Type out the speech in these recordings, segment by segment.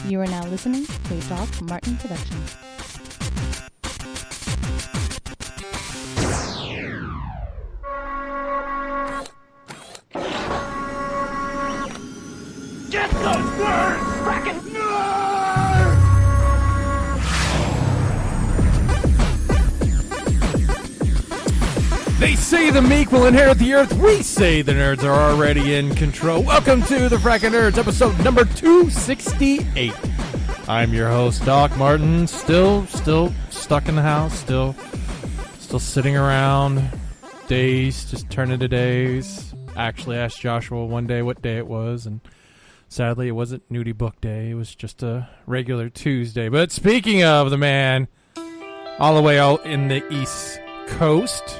You are now listening to a Doc Martin production. Get those nerds! Frackin' nerds! They say the meek will inherit the earth. We say the nerds are already in control. Welcome to the Frackin' Nerds, episode number 268. I'm your host, Doc Martin. Still stuck in the house. Still sitting around. Days just turn into days. Actually asked Joshua one day what day it was, and sadly it wasn't Nudie Book Day. It was just a regular Tuesday. But speaking of the man, all the way out in the East Coast,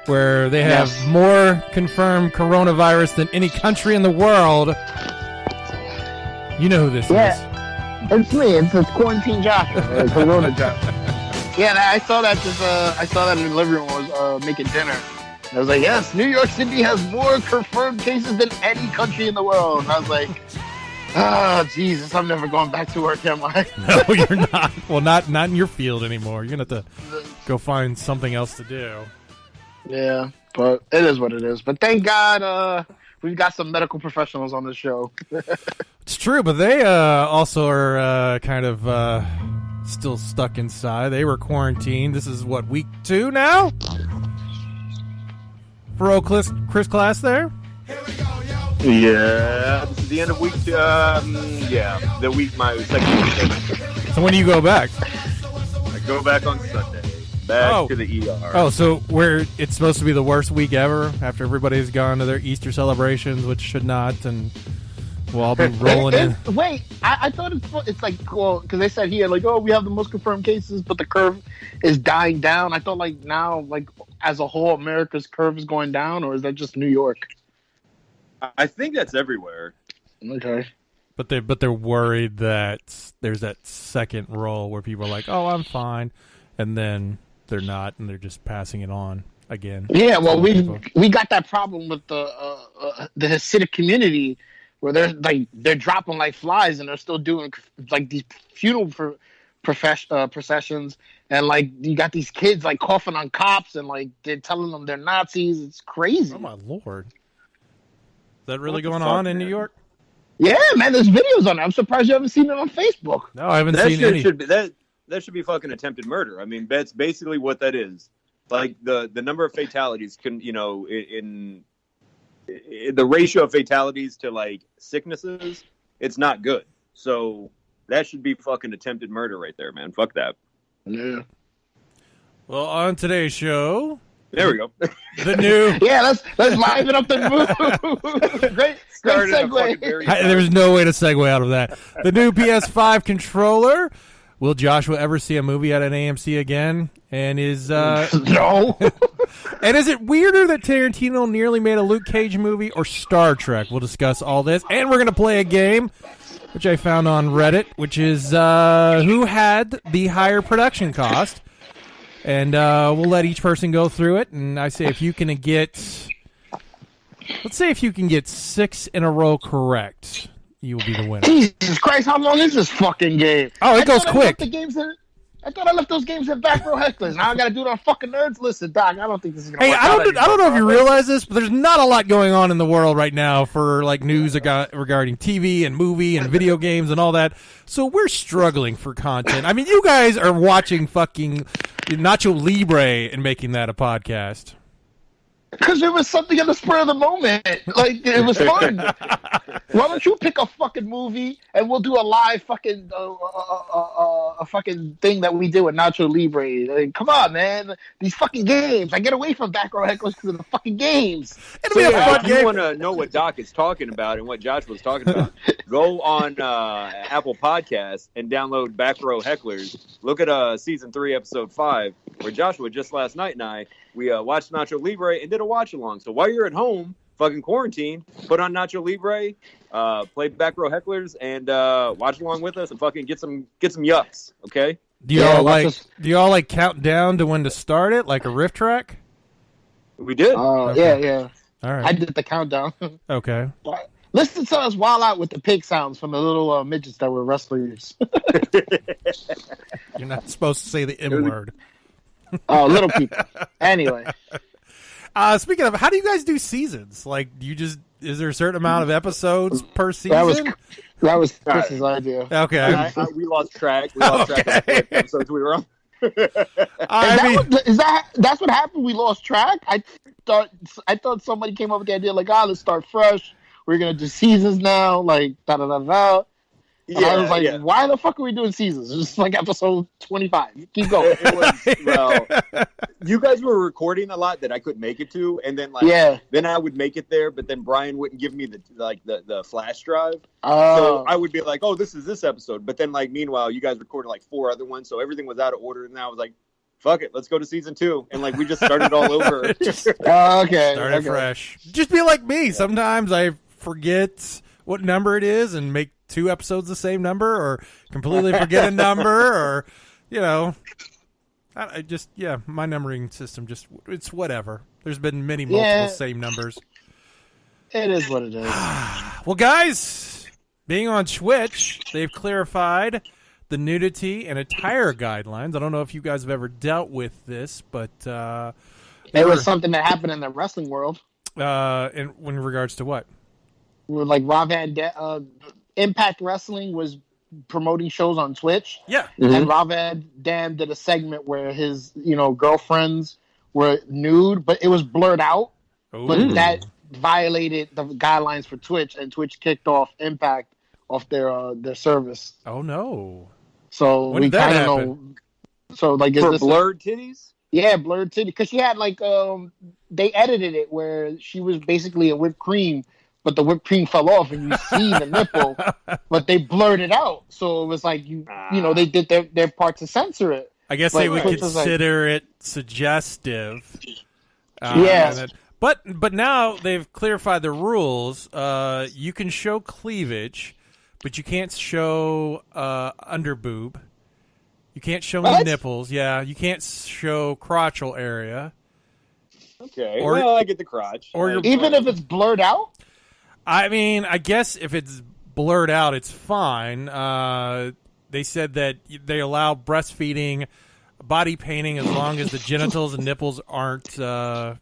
where they have more confirmed coronavirus than any country in the world. You know who this is. It's me. It's Quarantine Josh. Corona Josh. Yeah, I saw that in the living room. I was making dinner. And I was like, yes, New York City has more confirmed cases than any country in the world. And I was like, Jesus, I'm never going back to work, am I? No, you're not. Well, not in your field anymore. You're going to have to go find something else to do. Yeah, but it is what it is. But thank God we've got some medical professionals on the show. It's true, but they also are kind of still stuck inside. They were quarantined. This is, what, week 2 now? For old Chris Class there? Yeah, this is the end of week 2. My second week. So when do you go back? I go back on Sunday. Back to the ER. Oh, so where it's supposed to be the worst week ever after everybody's gone to their Easter celebrations, which should not, and we'll all be rolling in. Wait, I thought it's like, well, because they said here, like, we have the most confirmed cases, but the curve is dying down. I thought, like, now, like, as a whole, America's curve is going down, or is that just New York? I think that's everywhere. Okay. But they're worried that there's that second roll where people are like, oh, I'm fine, and then they're not, and they're just passing it on again. Yeah, well, we got that problem with the Hasidic community where they're dropping like flies, and they're still doing like these funeral processions, and like you got these kids like coughing on cops, and like they're telling them they're Nazis. It's crazy. Oh my Lord! Is that really going on in New York? Yeah, man, there's videos on it. I'm surprised you haven't seen it on Facebook. No, I haven't seen any. That should be fucking attempted murder. I mean, that's basically what that is. Like the number of fatalities can, in the ratio of fatalities to like sicknesses, it's not good. So that should be fucking attempted murder right there, man. Fuck that. Yeah. Well, on today's show, there we go. The new let's liven up the mood. Great segue. There's no way to segue out of that. The new PS5 controller. Will Joshua ever see a movie at an AMC again? And is no. And is it weirder that Tarantino nearly made a Luke Cage movie or Star Trek? We'll discuss all this, and we're gonna play a game which I found on Reddit, which is who had the higher production cost, and we'll let each person go through it. And I say if you can get, let's say if you can get 6 in a row correct, you will be the winner. Jesus Christ, how long is this fucking game? Oh, it goes quick. I thought I left those games at Back Row Hecklers. Now I got to do it on fucking Nerds Listen, Doc. I don't think this is going to work out. I don't know if you realize this, but there's not a lot going on in the world right now for like news regarding TV and movie and video games and all that. So we're struggling for content. I mean, you guys are watching fucking Nacho Libre and making that a podcast. Because it was something in the spur of the moment. Like, it was fun. Why don't you pick a fucking movie and we'll do a live fucking a fucking thing that we do with Nacho Libre. Like, come on, man. These fucking games. I get away from Back Row Hecklers because of the fucking games. So, if you want to know what Doc is talking about and what Josh was talking about, go on Apple Podcasts and download Back Row Hecklers. Look at Season 3, Episode 5, where Joshua, just last night, and I, we watched Nacho Libre and did a watch-along. So while you're at home, fucking quarantine, put on Nacho Libre, play Back Row Hecklers, and watch along with us and fucking get some yucks, okay? Do y'all like count down to when to start it, like a riff track? We did. Yeah. All right. I did the countdown. Okay. Listen to us wild out with the pig sounds from the little midgets that were wrestlers. You're not supposed to say the M word. Oh, little people. Anyway. Speaking of, how do you guys do seasons? Like, is there a certain amount of episodes per season? That was Chris's idea. Okay. We lost track. We lost track of what episodes we were on. That's what happened? We lost track? I thought somebody came up with the idea like, let's start fresh. We're going to do seasons now, like, da-da-da-da. And I was like, why the fuck are we doing seasons? It's just like episode 25. Keep going. You guys were recording a lot that I couldn't make it to, and then then I would make it there, but then Brian wouldn't give me the flash drive. So I would be like, oh, this is this episode. But then meanwhile, you guys recorded 4 other ones, so everything was out of order, and I was like, fuck it, let's go to season 2. And we just started all over. Okay. Started fresh. Just be like me. Sometimes I forget what number it is and make 2 episodes the same number, or completely forget a number, or my numbering system it's whatever. There's been many multiple same numbers. It is what it is. Well, guys, being on Twitch, they've clarified the nudity and attire guidelines. I don't know if you guys have ever dealt with this, but it was something that happened in the wrestling world. In regards to what? Rob Van Impact Wrestling was promoting shows on Twitch. Yeah. Mm-hmm. And Rob Van Dam did a segment where his, girlfriends were nude, but it was blurred out. Ooh. But that violated the guidelines for Twitch, and Twitch kicked off Impact off their service. Oh no. So when we kind of know. So for blurred titties? Yeah, blurred titties. Because she had they edited it where she was basically a whipped cream, but the whipped cream fell off and you see the nipple, but they blurred it out. So it was like they did their part to censor it. I guess they would consider it suggestive. But now they've clarified the rules. You can show cleavage, but you can't show underboob. You can't show nipples. Yeah, you can't show crotchal area. Okay, I get the crotch. Even if it's blurred out? I mean, I guess if it's blurred out, it's fine. They said that they allow breastfeeding, body painting, as long as the genitals and nipples aren't are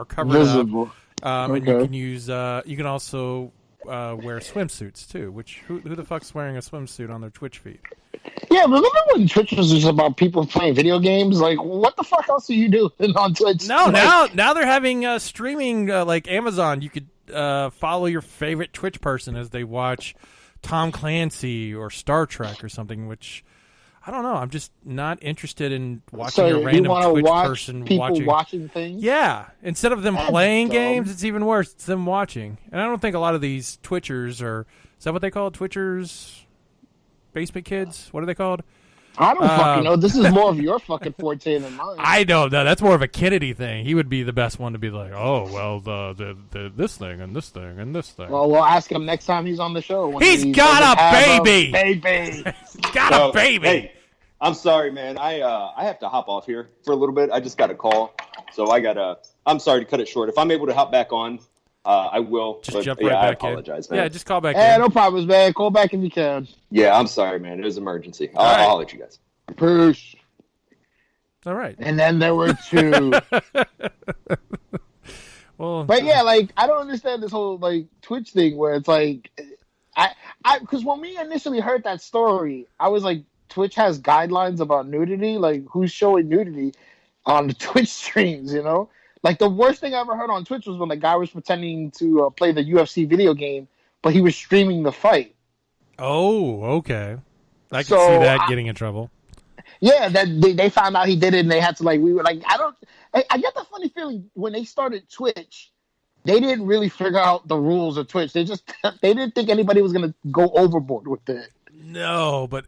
covered visible. Up. And you can use. You can also wear swimsuits too. Which who the fuck's wearing a swimsuit on their Twitch feed? Yeah, remember when Twitch was just about people playing video games? What the fuck else are you doing on Twitch? No, now they're having streaming like Amazon. You could follow your favorite Twitch person as they watch Tom Clancy or Star Trek or something, which I don't know. I'm just not interested in watching a random Twitch person watching things. Yeah, instead of them playing games, it's even worse. It's them watching. And I don't think a lot of these Twitchers is that what they call Twitchers? Basement kids? What are they called? I don't fucking know. This is more of your fucking forte than mine. I don't know. That's more of a Kennedy thing. He would be the best one to be like, oh, well, the this thing and this thing and this thing. Well, we'll ask him next time he's on the show. He's got a baby! He's got a baby! Hey, I'm sorry, man. I have to hop off here for a little bit. I just got a call. So I'm sorry to cut it short. If I'm able to hop back on, I will. Just jump right back I apologize, in. Man. Yeah, just call back in. No problems, man. Call back if you can. Yeah, I'm sorry, man. It was an emergency. I'll holler at you guys. Peace. All right. And then there were 2. Well, but yeah, I don't understand this whole Twitch thing where it's because when we initially heard that story, I was like, Twitch has guidelines about nudity. Who's showing nudity on the Twitch streams? The worst thing I ever heard on Twitch was when the guy was pretending to play the UFC video game, but he was streaming the fight. Oh, okay. I can see that getting in trouble. Yeah, that they found out he did it, and they had to we were I get the funny feeling when they started Twitch, they didn't really figure out the rules of Twitch. They didn't think anybody was gonna go overboard with it. No, but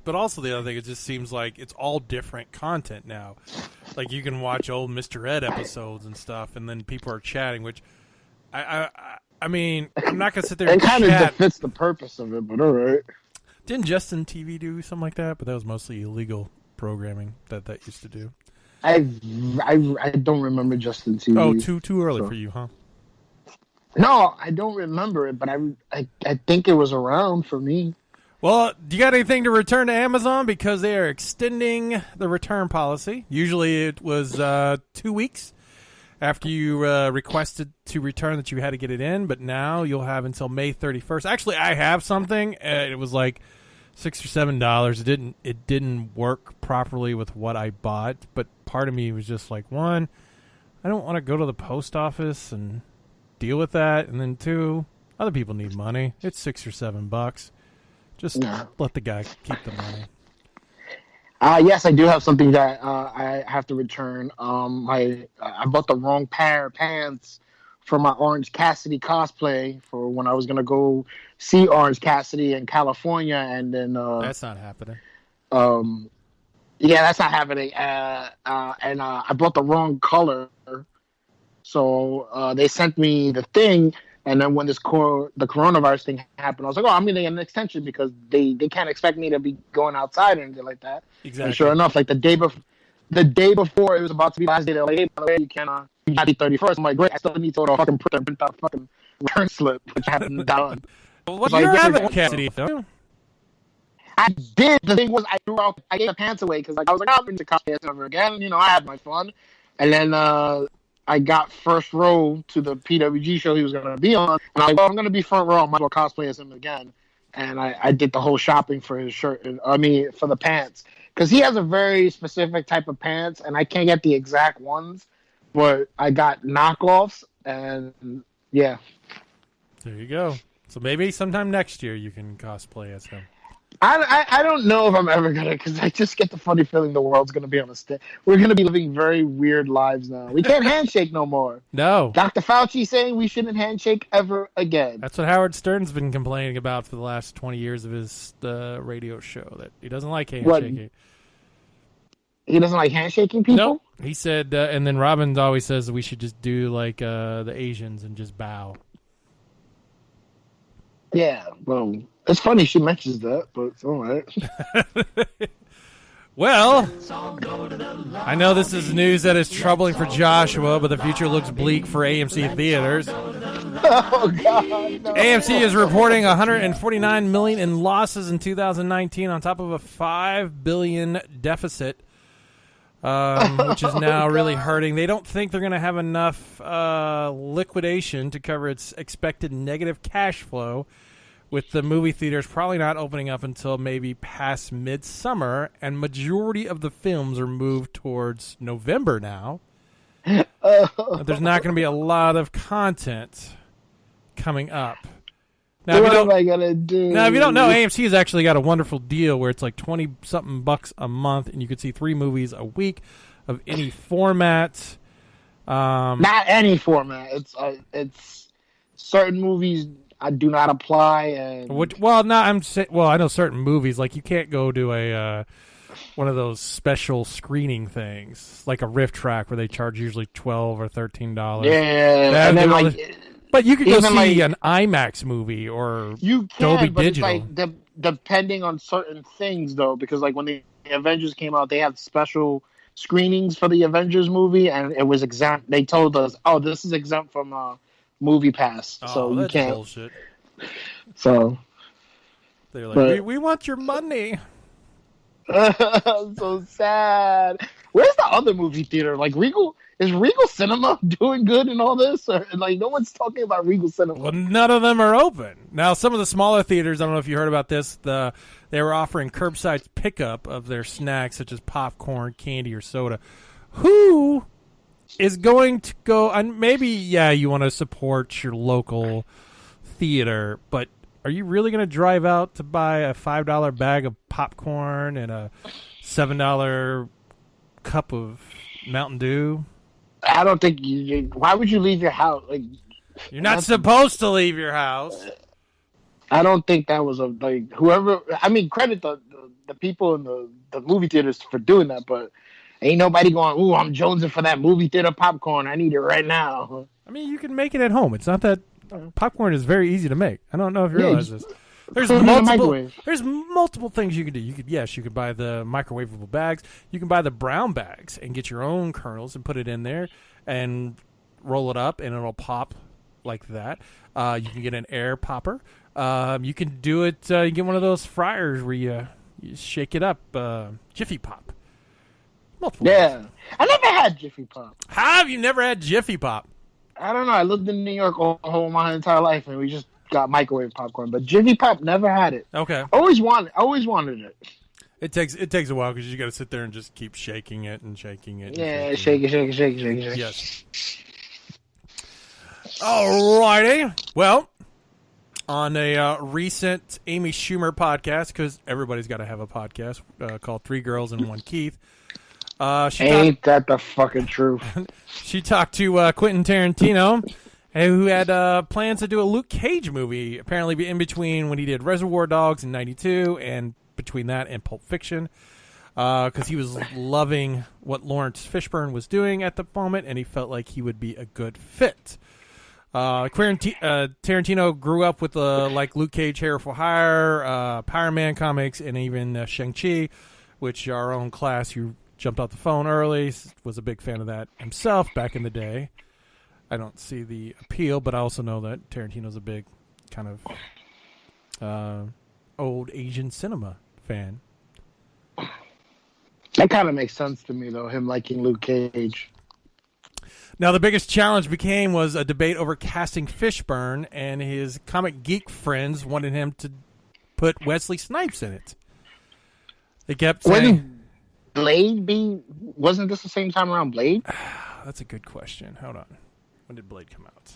but also the other thing, it just seems like it's all different content now. You can watch old Mr. Ed episodes and stuff, and then people are chatting, which I mean, I'm not gonna sit there and chat. It kind of defeats the purpose of it, but all right. Didn't Justin TV do something like that? But that was mostly illegal programming that used to do. I don't remember Justin TV. Oh, too early for you, huh? No, I don't remember it, but I think it was around for me. Well, do you got anything to return to Amazon? Because they are extending the return policy. Usually it was 2 weeks after you requested to return that you had to get it in, but now you'll have until May 31st. Actually, I have something. It was like $6 or $7. It didn't work properly with what I bought, but part of me was just like, one, I don't want to go to the post office and deal with that, and then two, other people need money. It's $6 or $7. Just let the guy keep the money. Yes, I do have something that I have to return. I bought the wrong pair of pants for my Orange Cassidy cosplay for when I was gonna go see Orange Cassidy in California, and then that's not happening. Yeah, that's not happening. And I bought the wrong color, so they sent me the thing. And then when the coronavirus thing happened, I was like, "Oh, I'm gonna get an extension because they can't expect me to be going outside or anything like that." Exactly. And sure enough, like the day before it was about to be the last day, they're like, "Hey, by the way, you can't be 31st." I'm like, "Great, I still need to go to a fucking print out fucking return slip," which I haven't done. Well, what So you I have guess it, Cassidy? Don't you? I did. The thing was, I gave the pants away because like I was like, "I'm going to cosplay ever again." You know, I had my fun, and then I got first row to the PWG show he was going to be on. And I was like, well, I'm going to be front row. I might as well cosplay as him again. And I did the whole shopping for his shirt. For the pants. Because he has a very specific type of pants, and I can't get the exact ones. But I got knockoffs, and yeah. There you go. So maybe sometime next year you can cosplay as him. I don't know if I'm ever going to, because I just get the funny feeling the world's going to be on a stick. We're going to be living very weird lives now. We can't handshake no more. No. Dr. Fauci saying we shouldn't handshake ever again. That's what Howard Stern's been complaining about for the last 20 years of his radio show, that he doesn't like handshaking. What? He doesn't like handshaking people? Nope. He said, and then Robin always says that we should just do like the Asians and just bow. Yeah, well, it's funny she mentions that, but it's all right. Well, I know this is news that is troubling for Joshua, but the future looks bleak for AMC theaters. Oh, God, no. AMC is reporting $149 million in losses in 2019 on top of a $5 billion deficit, which is now really hurting. They don't think they're going to have enough liquidation to cover its expected negative cash flow, with the movie theaters probably not opening up until maybe past midsummer, and majority of the films are moved towards November now. There's not going to be a lot of content coming up. Now, what am I going to do? Now, if you don't know, AMC has actually got a wonderful deal where it's like 20-something bucks a month, and you can see 3 movies a week of any format. Not any format. It's certain movies I do not apply. And I know certain movies, like you can't go to a one of those special screening things, like a Rift Track, where they charge usually $12 or $13. Yeah, and then but you could go see an IMAX movie or you can, Dolby but Digital. It's like depending on certain things, though, because like when the Avengers came out, they had special screenings for the Avengers movie, and it was exempt. They told us, "Oh, this is exempt from Movie Pass, so you that's can't." Bullshit. So they're like, we want your money. so sad. Where's the other movie theater? Like Regal? Is Regal Cinema doing good in all this? Or like no one's talking about Regal Cinema? Well, none of them are open. Now, some of the smaller theaters, I don't know if you heard about this, they were offering curbside pickup of their snacks, such as popcorn, candy, or soda. Who is going to go, and maybe, you want to support your local theater, but are you really going to drive out to buy a $5 bag of popcorn and a $7 cup of Mountain Dew? I don't think why would you leave your house? Like, you're not supposed to leave your house. I don't think that was whoever. I mean, credit the people in the movie theaters for doing that, but ain't nobody going, "Ooh, I'm jonesing for that movie theater popcorn. I need it right now." I mean, you can make it at home. It's not that popcorn is very easy to make. I don't know if you realize this. There's multiple things you can do. You could buy the microwavable bags. You can buy the brown bags and get your own kernels and put it in there and roll it up, and it'll pop like that. You can get an air popper. You can do it. You get one of those fryers where you shake it up. Jiffy Pop. Multiple ways. Yeah. I never had Jiffy Pop. How have you never had Jiffy Pop? I don't know. I lived in New York all my entire life, and we just got microwave popcorn. But Jiffy Pop, never had it. Okay. Always wanted it. It takes a while because you got to sit there and just keep shaking it and shaking it. Yeah, shake it. Yes. Alrighty. Well, on a recent Amy Schumer podcast, because everybody's got to have a podcast called Three Girls and One Keith. Ain't that the fucking truth? She talked to Quentin Tarantino, who had plans to do a Luke Cage movie, apparently in between when he did Reservoir Dogs in '92 and between that and Pulp Fiction, because he was loving what Lawrence Fishburne was doing at the moment, and he felt like he would be a good fit. Tarantino grew up with like Luke Cage, Hero for Hire, Power Man comics, and even Shang-Chi, which our own class who jumped off the phone early was a big fan of that himself back in the day. I don't see the appeal, but I also know that Tarantino's a big kind of old Asian cinema fan. That kind of makes sense to me, though, him liking Luke Cage. Now, the biggest challenge was a debate over casting Fishburne, and his comic geek friends wanted him to put Wesley Snipes in it. They kept saying... Wasn't this the same time around Blade? That's a good question. Hold on. When did Blade come out?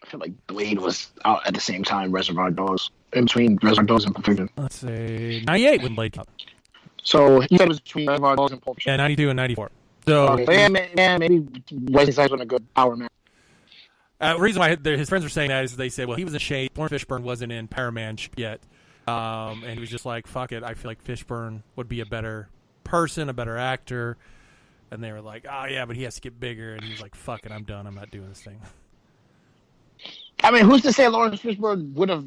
I feel like Blade was out at the same time Reservoir Dogs. In between Reservoir Dogs and Pulp Fiction. Let's say 98 when Blade came out. So he said it was between Reservoir Dogs and Pulp Fiction. Yeah, 92 and 94. So maybe Wesley Snipes was a good Power Man. The reason why his friends were saying that is they said, well, he was in shape. Lawrence Fishburne wasn't in Power Man yet. And he was just like, fuck it. I feel like Fishburne would be a better person, a better actor. And they were like, oh, yeah, but he has to get bigger. And he was like, fuck it, I'm done. I'm not doing this thing. I mean, who's to say Lawrence Fishburne would have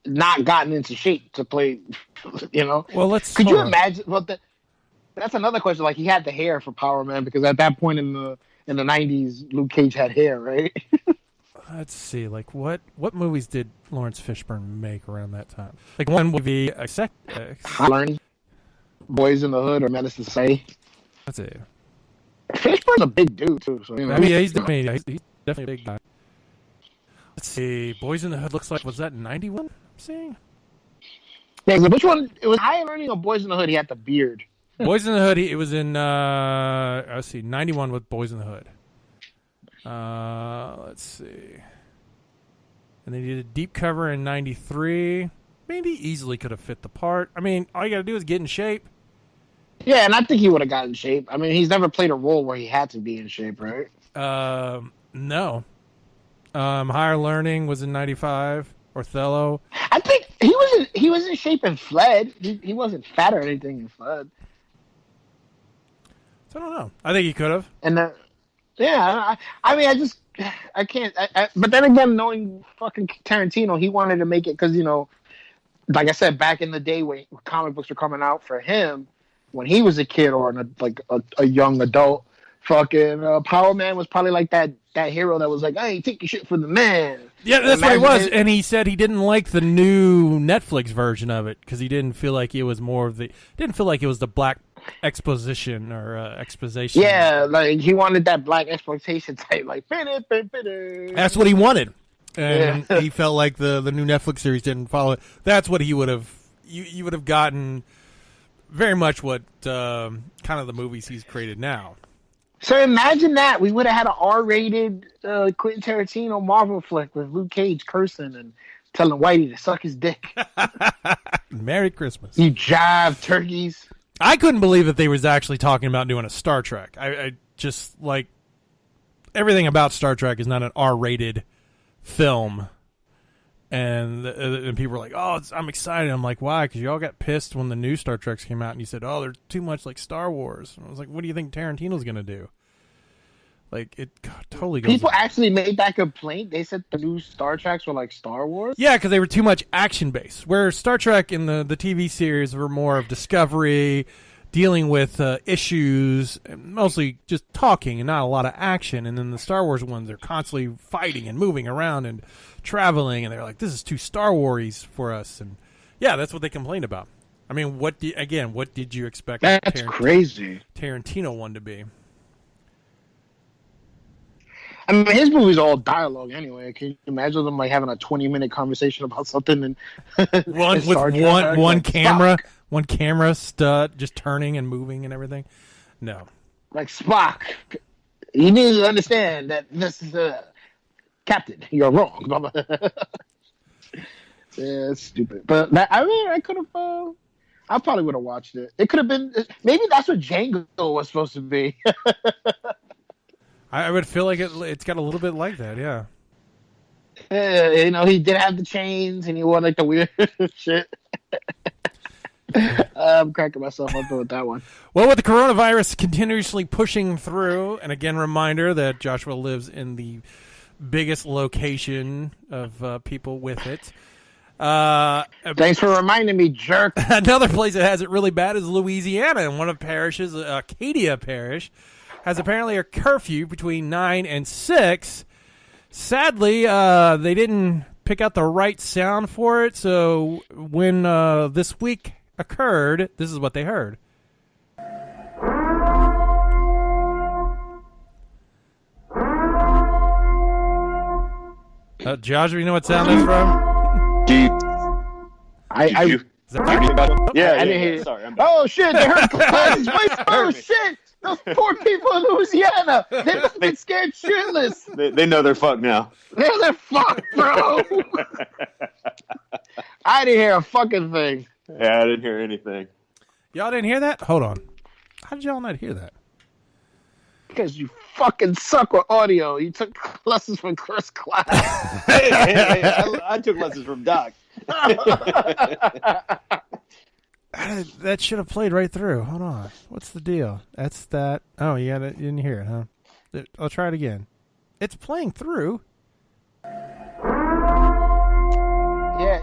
not gotten into shape to play, you know? Well, Could you imagine? Well, that's another question. Like, he had the hair for Power Man because at that point in the 90s, Luke Cage had hair, right? Let's see. Like, what movies did Lawrence Fishburne make around that time? Like, one would be Boys in the Hood or Menace to Say. Let's see. Fishburne's a big dude, too. So, you know, I mean, yeah, he's definitely a big guy. Let's see. Boys in the Hood looks like, was that 91? I'm seeing? Yeah, which one? It was High and Earning or Boys in the Hood? He had the beard. Boys in the Hood, it was in, let's see, 91 with Boys in the Hood. Let's see. And they did a deep cover in 93. Maybe easily could have fit the part. I mean, all you got to do is get in shape. Yeah, and I think he would have got in shape. I mean, he's never played a role where he had to be in shape, right? No. Higher Learning was in 95. Othello. I think he was in shape and Fled. He wasn't fat or anything in Fled. So I don't know. I think he could have. And yeah, I mean, I can't. But then again, knowing fucking Tarantino, he wanted to make it because, you know, like I said, back in the day when comic books were coming out for him, when he was a kid or a young adult, fucking Power Man was probably like that hero that was like, hey, take your shit from the man. Yeah, that's what it was. And he said he didn't like the new Netflix version of it because he didn't feel like it was the black exposition or exposition. Yeah, like he wanted that black exploitation type, like that's what he wanted. And he felt like the new Netflix series didn't follow it. That's what he would have. You would have gotten very much what kind of the movies he's created now. So imagine that we would have had an R-rated Quentin Tarantino Marvel flick with Luke Cage cursing and telling Whitey to suck his dick. Merry Christmas. You jive turkeys. I couldn't believe that they was actually talking about doing a Star Trek. I just like everything about Star Trek is not an R-rated film, and people were like, "Oh, I'm excited." I'm like, "Why?" Because y'all got pissed when the new Star Treks came out, and you said, "Oh, they're too much like Star Wars." And I was like, "What do you think Tarantino's gonna do?" Like it totally goes. People actually made that complaint. They said the new Star Treks were like Star Wars. Yeah, because they were too much action based. Where Star Trek in the TV series were more of discovery, dealing with issues, mostly just talking and not a lot of action. And then the Star Wars ones, they're constantly fighting and moving around and traveling, and they're like, this is too Star Wars for us. And yeah, that's what they complained about. I mean, what did you expect That's crazy. Tarantino one to be? I mean, his movie's all dialogue anyway. Can you imagine them like having a 20-minute conversation about something and one camera stud just turning and moving and everything? No. Like Spock, you need to understand that this is Captain. You're wrong. Yeah, it's stupid. But I could have. I probably would have watched it. It could have been. Maybe that's what Django was supposed to be. I would feel like it's got a little bit like that, yeah. He did have the chains, and he wore like the weird shit. I'm cracking myself up with that one. Well, with the coronavirus continuously pushing through, and again, reminder that Joshua lives in the biggest location of people with it. Thanks for reminding me, jerk. Another place that has it really bad is Louisiana, and one of parishes, Acadia Parish, has apparently a curfew between 9 and 6. Sadly, they didn't pick out the right sound for it, so when this week occurred, this is what they heard. Josh, do you know what sound that's from? Deep. Is that I didn't hear. Sorry, I'm back. Oh shit! They heard classes. Oh shit! Those poor people in Louisiana. They must have been scared shitless. They know they're fucked now. They're fucked, bro. I didn't hear a fucking thing. Yeah, I didn't hear anything. Y'all didn't hear that? Hold on. How did y'all not hear that? Because you fucking suck with audio. You took lessons from Chris Class. Hey, I took lessons from Doc. That should have played right through. Hold on. What's the deal? That's that. Oh, you didn't hear it, huh? I'll try it again. It's playing through. Yeah,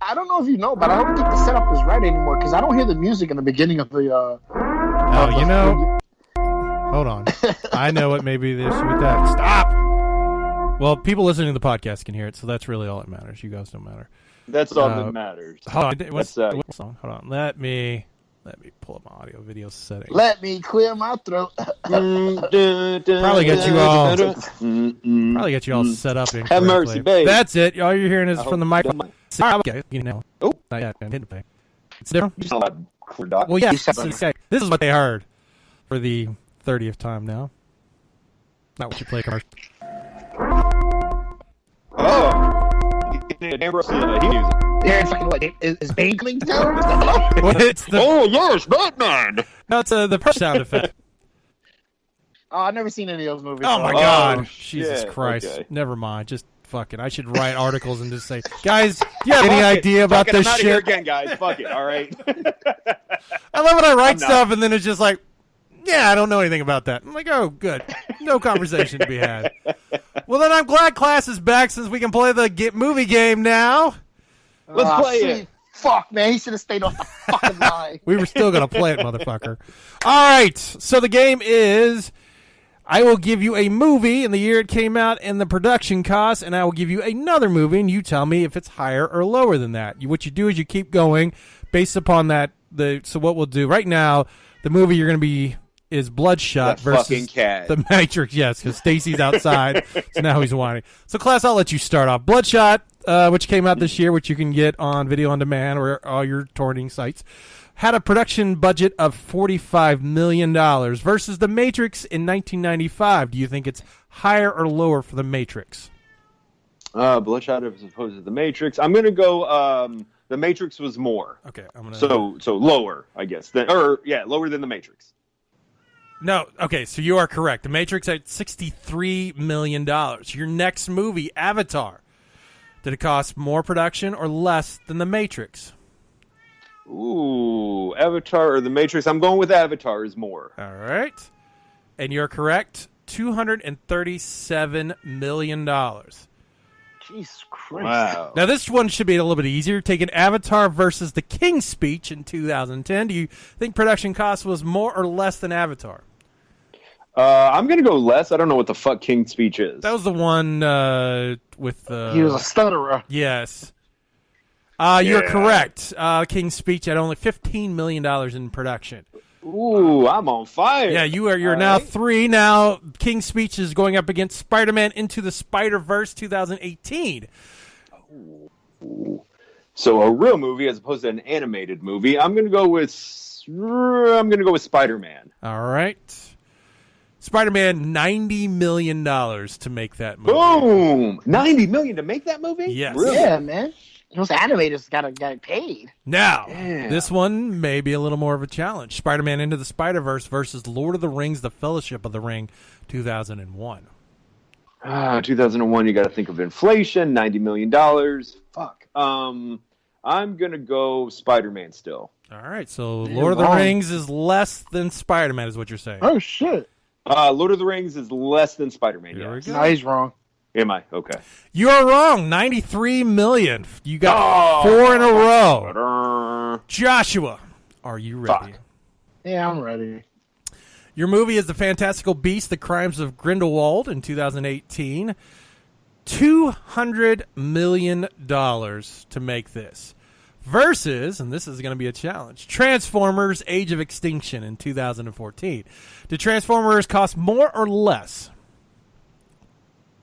I don't know if you know, but I don't think the setup is right anymore because I don't hear the music in the beginning of the. Hold on. I know what may be the issue with that. Stop! Well, people listening to the podcast can hear it, so that's really all that matters. You guys don't matter. That's all that matters. Hold on. What's song? Hold on. Let me pull up my audio video settings. Let me clear my throat. Probably get you all set up incorrectly. Have mercy, babe. That's it. All you're hearing is from the mic. Okay, Oh, not yet. I'm hitting play. It's different. You sound like clear, Doc. Well, yeah. This is what they heard for the 30th time now. Not what you play commercial. Oh. Yeah, it's like what? Is Bane coming down? Oh yes, Batman. No, it's the press sound effect. Oh, I've never seen any of those movies. Oh my God! Shit. Jesus Christ! Okay. Never mind. Just fucking. I should write articles and just say, guys, do you have any idea about this I'm out shit? of here again, guys. Fuck it. All right. I love when I write stuff and then it's just like, yeah, I don't know anything about that. I'm like, oh, good. No conversation to be had. Well, then I'm glad class is back since we can play the movie game now. Let's play it. Fuck, man. He should have stayed off the fucking line. We were still going to play it, motherfucker. All right. So the game is I will give you a movie and the year it came out and the production cost, and I will give you another movie, and you tell me if it's higher or lower than that. What you do is you keep going based upon that. So what we'll do right now, the movie you're going to be is Bloodshot that versus fucking cat. The Matrix. Yes, because Stacy's outside, so now he's whining. So, class, I'll let you start off. Bloodshot, which came out this year, which you can get on video on demand or all your torrenting sites, had a production budget of $45 million versus The Matrix in 1995. Do you think it's higher or lower for The Matrix? Bloodshot as opposed to The Matrix. I'm going to go. The Matrix was more. Okay, I'm gonna. So lower, I guess. Lower than The Matrix. No, okay, so you are correct. The Matrix at $63 million. Your next movie, Avatar. Did it cost more production or less than The Matrix? Ooh, Avatar or The Matrix? I'm going with Avatar is more. All right. And you're correct. $237 million. Jesus Christ. Wow. Now, this one should be a little bit easier. Taking Avatar versus The King's Speech in 2010. Do you think production cost was more or less than Avatar? I'm going to go less. I don't know what the fuck King's Speech is. That was the one with... He was a stutterer. Yes. You're correct. King's Speech had only $15 million in production. Ooh, I'm on fire. Yeah, you're now 3. Now, King's Speech is going up against Spider-Man Into the Spider-Verse 2018. So a real movie as opposed to an animated movie. I'm going to go with Spider-Man. All right. Spider-Man, $90 million to make that movie. Boom! $90 million to make that movie? Yes. Really? Yeah, man. Those animators got paid. Now, Yeah. this one may be a little more of a challenge. Spider-Man Into the Spider-Verse versus Lord of the Rings, The Fellowship of the Ring, 2001. 2001, you got to think of inflation, $90 million. Fuck. I'm going to go Spider-Man still. All right, so You're Lord of the wrong. Rings is less than Spider-Man is what you're saying. Oh, shit. Lord of the Rings is less than Spider-Man. Here we Yes. go. No, he's wrong. Am I? Okay. You're wrong. $93 million. You got 4 in a row. Joshua, are you ready? Fuck. Yeah, I'm ready. Your movie is The Fantastical Beasts: The Crimes of Grindelwald in 2018. $200 million to make this. Versus, and this is going to be a challenge, Transformers: Age of Extinction in 2014. Did Transformers cost more or less?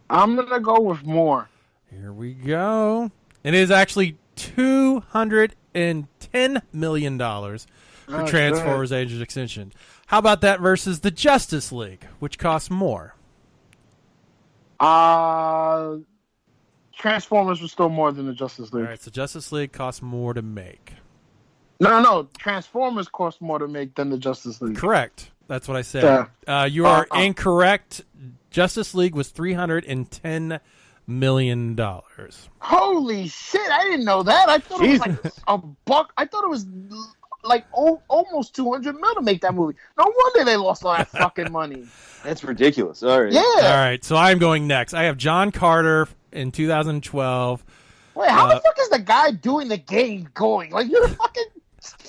I'm going to go with more. Here we go. It is actually $210 million for Oh, Transformers: Age of Extinction. How about that versus the Justice League, which costs more? Transformers was still more than the Justice All League. right, so Justice League costs more to make. No. Transformers cost more to make than the Justice League. Correct. That's what I said. You are incorrect. Justice League was $310 million. Holy shit! I didn't know that. I thought it was like a buck. I thought it was like almost 200 mil to make that movie. No wonder they lost all that fucking money. That's ridiculous. All right. Yeah. All right, so I'm going next. I have John Carter in 2012. Wait, how the fuck is the guy doing the game going? Like you're fucking.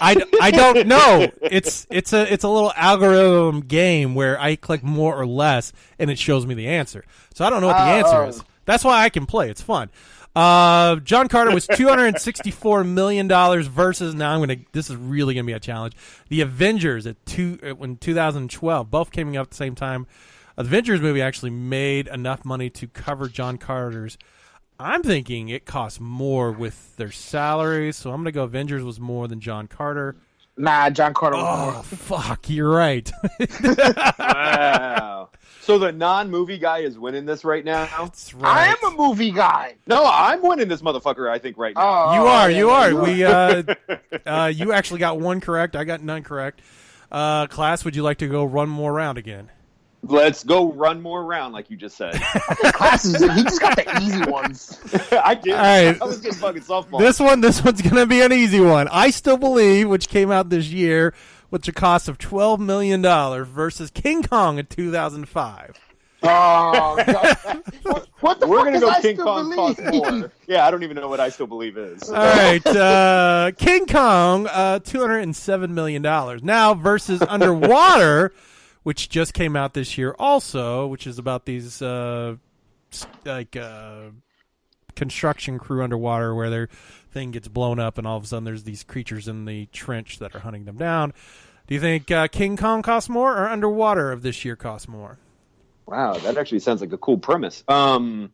I don't know. It's a little algorithm game where I click more or less and it shows me the answer. So I don't know what the answer is. That's why I can play. It's fun. John Carter was $264 million versus, now this is really going to be a challenge, the Avengers in 2012. Both came out at the same time. The Avengers movie actually made enough money to cover John Carter's. I'm thinking it cost more with their salaries, so I'm going to go Avengers was more than John Carter. Nah, John Carter was Oh, more. fuck, you're right. Wow. So the non-movie guy is winning this right now? That's right. I am a movie guy. No, I'm winning this motherfucker, I think, right now. You are. yeah, You are. you You actually got one correct. I got none correct. Class, would you like to go run more round again? Let's go run more around, like you just said. Classes, he just got the easy ones. I did. All right. I was getting fucking softball. This one's going to be an easy one. I Still Believe, which came out this year, with a cost of $12 million versus King Kong in 2005. Oh, God. What the We're fuck gonna is go I King Still Kong Believe? cost more. Yeah, I don't even know what I Still Believe is. All right, King Kong, $207 million. Now versus Underwater, which just came out this year also, which is about these construction crew underwater where their thing gets blown up and all of a sudden there's these creatures in the trench that are hunting them down. Do you think King Kong costs more or Underwater of this year costs more? Wow, that actually sounds like a cool premise. King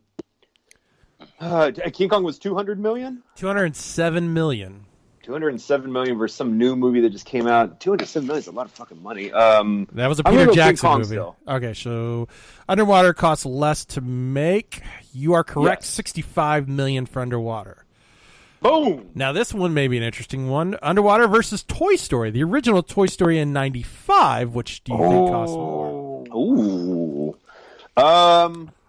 Kong was $200 million? $207 million. $207 million versus some new movie that just came out. $207 million is a lot of fucking money. That was a I'm Peter gonna go King Jackson Kong movie. still. Okay, so Underwater costs less to make. You are correct. Yes. $65 million for Underwater. Boom! Now this one may be an interesting one. Underwater versus Toy Story, the original Toy Story in '95. Which do you think costs more? Ooh.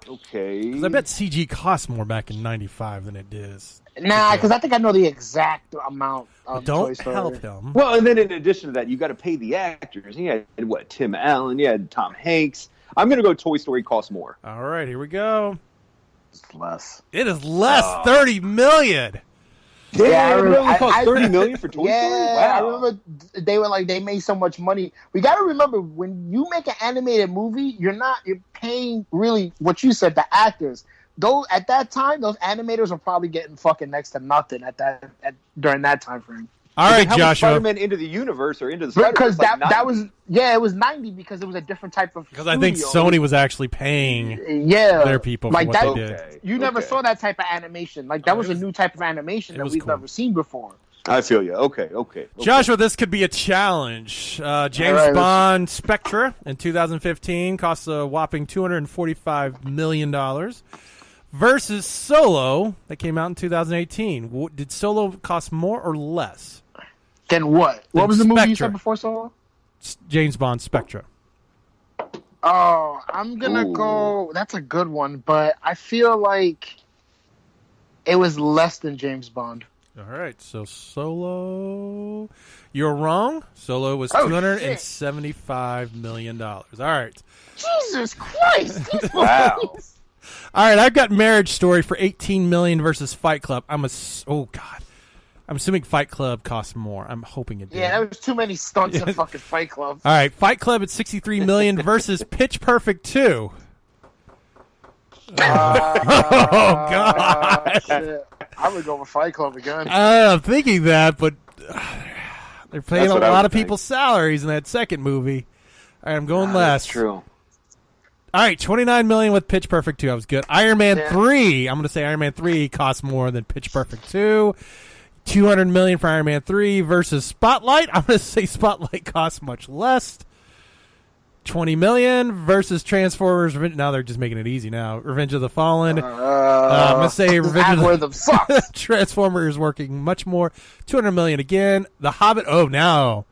Okay. 'Cause I bet CG cost more back in '95 than it is. Nah, because I think I know the exact amount of Toy Don't Story. help him. Well, and then in addition to that, you got to pay the actors. You had Tim Allen, you had Tom Hanks. I'm gonna go Toy Story costs more. All right, here we go. It's less. It is less, $30 million. Damn, it only cost $30 million for Toy Story? Yeah, I Wow. remember they were like, they made so much money. We got to remember, when you make an animated movie, you're paying really what you said, the actors. Those at that time, those animators were probably getting fucking next to nothing during that time frame. All right, How was Joshua. Spider-Man Into the Universe or Into the Spider-Verse? Because like that 90? was it was 90 because it was a different type of. Because I think studio. Sony was actually paying yeah their people for like what that. they did. Okay. You never Okay. saw that type of animation. Like that was a new type of animation it that was we've cool. never seen before. I feel you. Okay. Joshua, this could be a challenge. James All right, Bond Spectre in 2015 costs a whopping $245 million versus Solo that came out in 2018. Did Solo cost more or less? Then what? Then What was the movie you Spectre. said before Solo? James Bond Spectre. Oh, I'm gonna Ooh. go. That's a good one, but I feel like it was less than James Bond. All right, so Solo, you're wrong. Solo was Oh, $275 million. All right. Jesus Christ! These Wow. movies. All right, I've got Marriage Story for $18 million versus Fight Club. I'm assuming Fight Club costs more. I'm hoping it did. Yeah, there was too many stunts in fucking Fight Club. All right, Fight Club at $63 million versus Pitch Perfect 2. Oh God! Shit. I would go with Fight Club again. I'm thinking that, but they're paying That's a what I lot would of people's salaries in that second movie. All right, I'm going That's less. true. All right, $29 million with Pitch Perfect 2. I was good. Iron Man Yeah. 3. I'm going to say Iron Man 3 costs more than Pitch Perfect 2. $200 million for Iron Man 3 versus Spotlight. I'm going to say Spotlight costs much less. $20 million versus Transformers. Now they're just making it easy now. Revenge of the Fallen. I'm going to say Revenge of the Algorithm sucks. Transformers working much more. $200 million again. The Hobbit. Oh, now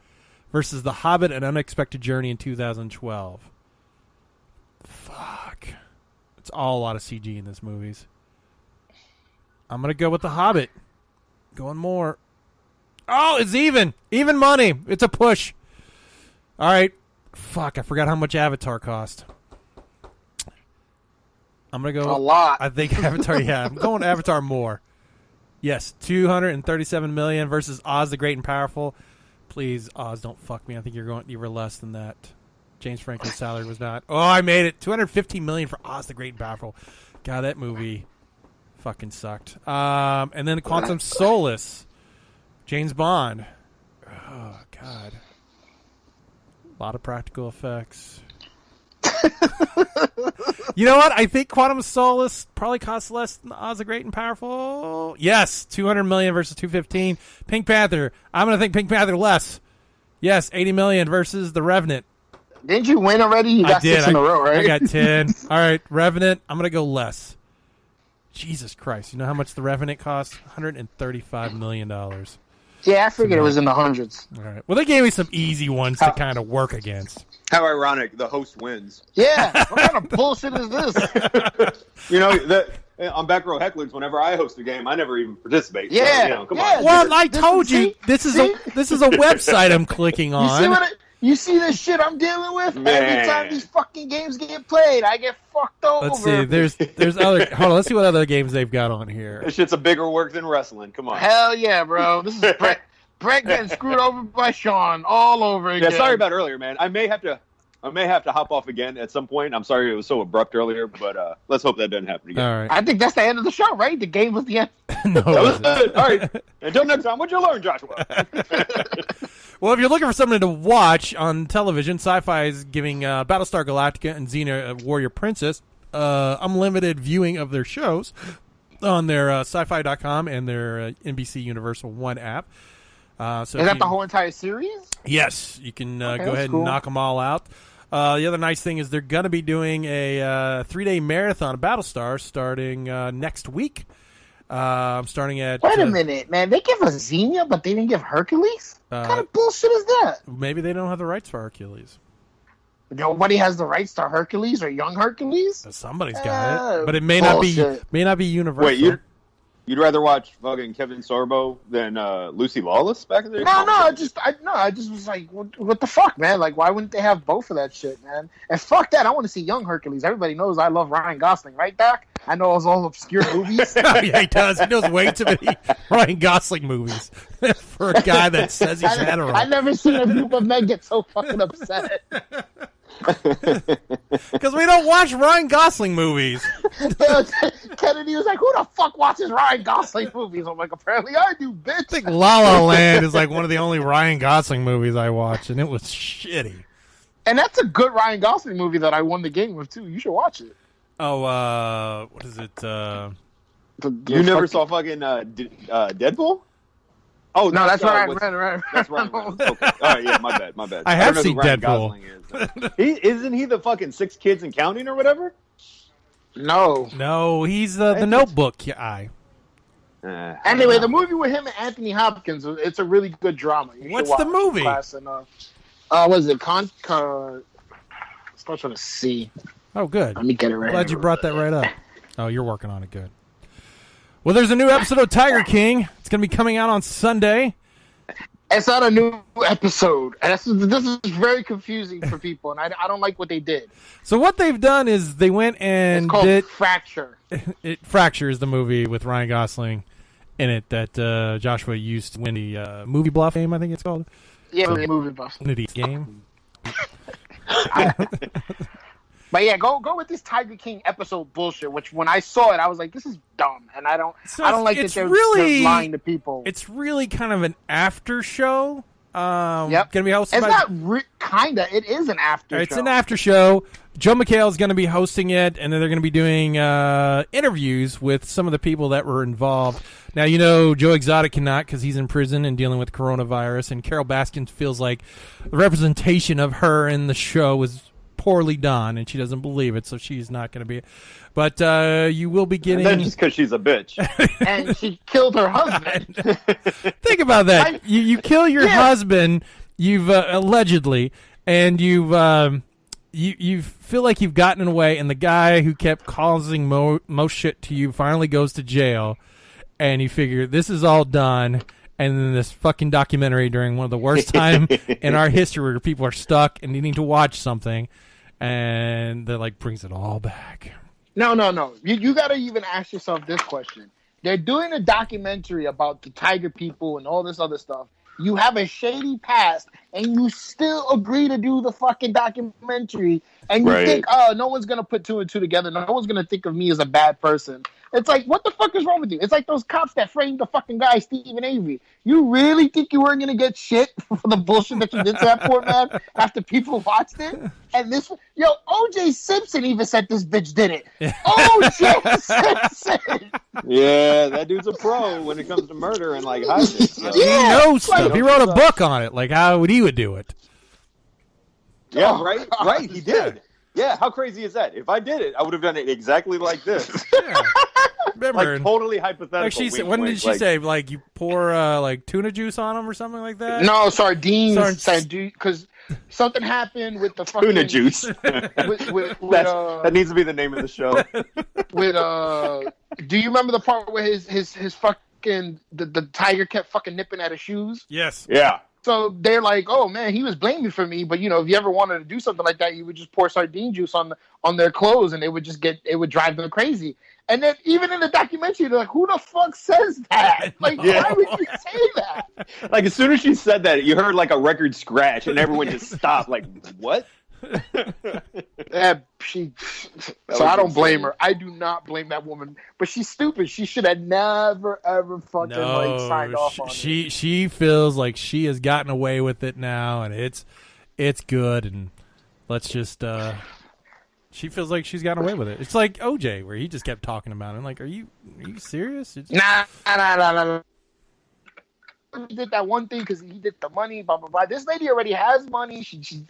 versus The Hobbit: An Unexpected Journey in 2012. Fuck. It's all a lot of CG in this movies. I'm going to go with The Hobbit. Going more. Oh, it's even. Even money. It's a push. All right. Fuck, I forgot how much Avatar cost. I'm going to go. A lot. I think Avatar, yeah. I'm going Avatar more. Yes, $237 million versus Oz the Great and Powerful. Please, Oz, don't fuck me. I think you were less than that. James Franco's salary was not. Oh, I made it. $250 million for Oz the Great and Powerful. God, that movie fucking sucked. And then Quantum Solace. James Bond. Oh, God. A lot of practical effects. You know what? I think Quantum Solace probably costs less than Oz the Great and Powerful. Yes, $200 million versus $215. Pink Panther. I'm going to think Pink Panther less. Yes, $80 million versus The Revenant. Didn't you win already? You got 6 in a row, right? I got 10. All right, Revenant. I'm going to go less. Jesus Christ. You know how much The Revenant costs? $135 million. All Yeah, I figured it was in the hundreds. right. Well, they gave me some easy ones to kind of work against. How ironic. The host wins. Yeah, what kind of bullshit is this? You know, on Back Row Hecklers, whenever I host a game, I never even participate. So, Yeah, you know, come yeah. on. Well, I This- told see? you this is See? this is a website I'm clicking You on. see you see this shit I'm dealing with? Man. Every time these fucking games get played, I get fucked over. Let's see. There's other. Hold on. Let's see what other games they've got on here. This shit's a bigger work than wrestling. Come on. Hell yeah, bro. This is Brett getting screwed over by Sean all over again. Yeah, sorry about earlier, man. I may have to hop off again at some point. I'm sorry it was so abrupt earlier, but let's hope that doesn't happen again. All right. I think that's the end of the show, right? The game was the end. No. That was good. All right. Until next time, what'd you learn, Joshua? Well, if you're looking for something to watch on television, Sci-Fi is giving Battlestar Galactica and Xena Warrior Princess unlimited viewing of their shows on their sci-fi.com and their NBC Universal One app. So Is that the whole entire series? Yes, you can go that's ahead cool. and knock them all out. The other nice thing is they're going to be doing a 3-day marathon of Battlestar starting next week. Starting at Wait a minute, man. They give us Xenia, but they didn't give Hercules? What kind of bullshit is that? Maybe they don't have the rights for Hercules. Nobody has the rights to Hercules or young Hercules? Somebody's got it, but it may not bullshit. be universal. Wait, You'd rather watch fucking Kevin Sorbo than Lucy Lawless back in the day? No, I just was like, what the fuck, man? Like, why wouldn't they have both of that shit, man? And fuck that, I want to see young Hercules. Everybody knows I love Ryan Gosling, right, Doc? I know it's all obscure movies. Yeah, he does. He knows way too many Ryan Gosling movies for a guy that says he's hetero. I never seen a group of men get so fucking upset. Because we don't watch Ryan Gosling movies. Kennedy was like, who the fuck watches Ryan Gosling movies? I'm like, apparently I do, bitch. I think La La Land is like one of the only Ryan Gosling movies I watched, and it was shitty. And that's a good Ryan Gosling movie that I won the game with, too. You should watch it. Oh, what is it? You never saw fucking Deadpool? Oh no, that's right. That's right. Okay. All right, yeah, my bad. I have don't know seen who Ryan Deadpool. Gosling is. Isn't he the fucking 6 kids and counting or whatever? No, he's the Notebook guy. Anyway, the movie with him and Anthony Hopkins, it's a really good drama. What's the movie? What is it? Starts with a C. Oh, good. Let me get it right. Glad you brought that right up. Oh, you're working on it. Good. Well, there's a new episode of Tiger King. It's going to be coming out on Sunday. It's not a new episode. And this is very confusing for people, and I don't like what they did. So what they've done is they went and it's called Fracture. Fracture is the movie with Ryan Gosling in it that Joshua used to win the movie bluff game, I think it's called. Yeah, the movie bluff. Game. But yeah, go with this Tiger King episode bullshit. Which when I saw it, I was like, "This is dumb," and I don't like that they're lying to people. It's really kind of an after show. Yep, gonna be hosted. It's not kinda. It is an after. It's an after show. Joe McHale is going to be hosting it, and then they're going to be doing interviews with some of the people that were involved. Now, you know, Joe Exotic cannot because he's in prison and dealing with coronavirus, and Carol Baskin feels like the representation of her in the show was poorly done, and she doesn't believe it, so she's not going to be. But you will be getting. And then just because she's a bitch, and she killed her husband. Think about that. You kill your husband. You've allegedly, and you feel like you've gotten away, and the guy who kept causing most shit to you finally goes to jail, and you figure this is all done. And then this fucking documentary during one of the worst time in our history where people are stuck and needing to watch something, and that like brings it all back. No. You got to even ask yourself this question. They're doing a documentary about the Tiger people and all this other stuff. You have a shady past, and you still agree to do the fucking documentary, and you think, oh, no one's going to put two and two together. No one's going to think of me as a bad person. It's like, what the fuck is wrong with you? It's like those cops that framed the fucking guy, Stephen Avery. You really think you weren't going to get shit for the bullshit that you did to that poor man after people watched it? And this, O.J. Simpson even said this bitch did it. O.J. Simpson! Yeah, that dude's a pro when it comes to murder and, like, hijinks. So. Yeah, he knows stuff. He wrote a book on it, like how he would do it. Yeah, right, he did. Yeah, how crazy is that? If I did it, I would have done it exactly like this. Yeah. Remember, like totally hypothetical. Like she said, when did she say? Like you pour like tuna juice on them or something like that? No, sardines. Because something happened with the fucking tuna juice. That needs to be the name of the show. Do you remember the part where his fucking the tiger kept fucking nipping at his shoes? Yes. Yeah. So they're like, oh man, he was blaming for me, but if you ever wanted to do something like that, you would just pour sardine juice on their clothes, and it would drive them crazy. And then even in the documentary, they're like, who the fuck says that? Like, why would you say that? Like, as soon as she said that, you heard like a record scratch, and everyone just stopped. Like, what? Yeah, so I don't blame her. I do not blame that woman, but she's stupid. She should have never ever fucking signed off on it. She feels like she has gotten away with it now, and it's good. And let's just she feels like she's gotten away with it. It's like OJ, where he just kept talking about it. I'm like, are you serious? Nah. He did that one thing because he did the money. Blah blah blah. This lady already has money. She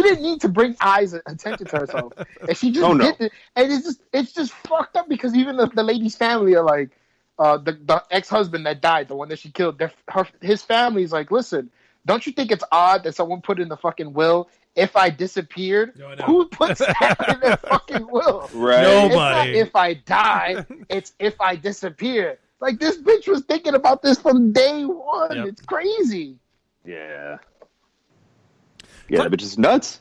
didn't need to bring attention to herself, and she just did it. And it's just fucked up because even the lady's family are like, the ex-husband that died, the one that she killed. His family's like, listen, don't you think it's odd that someone put in the fucking will? If I disappeared, who puts that in their fucking will? Right. Nobody. It's not if I die, it's if I disappear. Like, this bitch was thinking about this from day one. Yep. It's crazy. Yeah. Yeah, that bitch is nuts.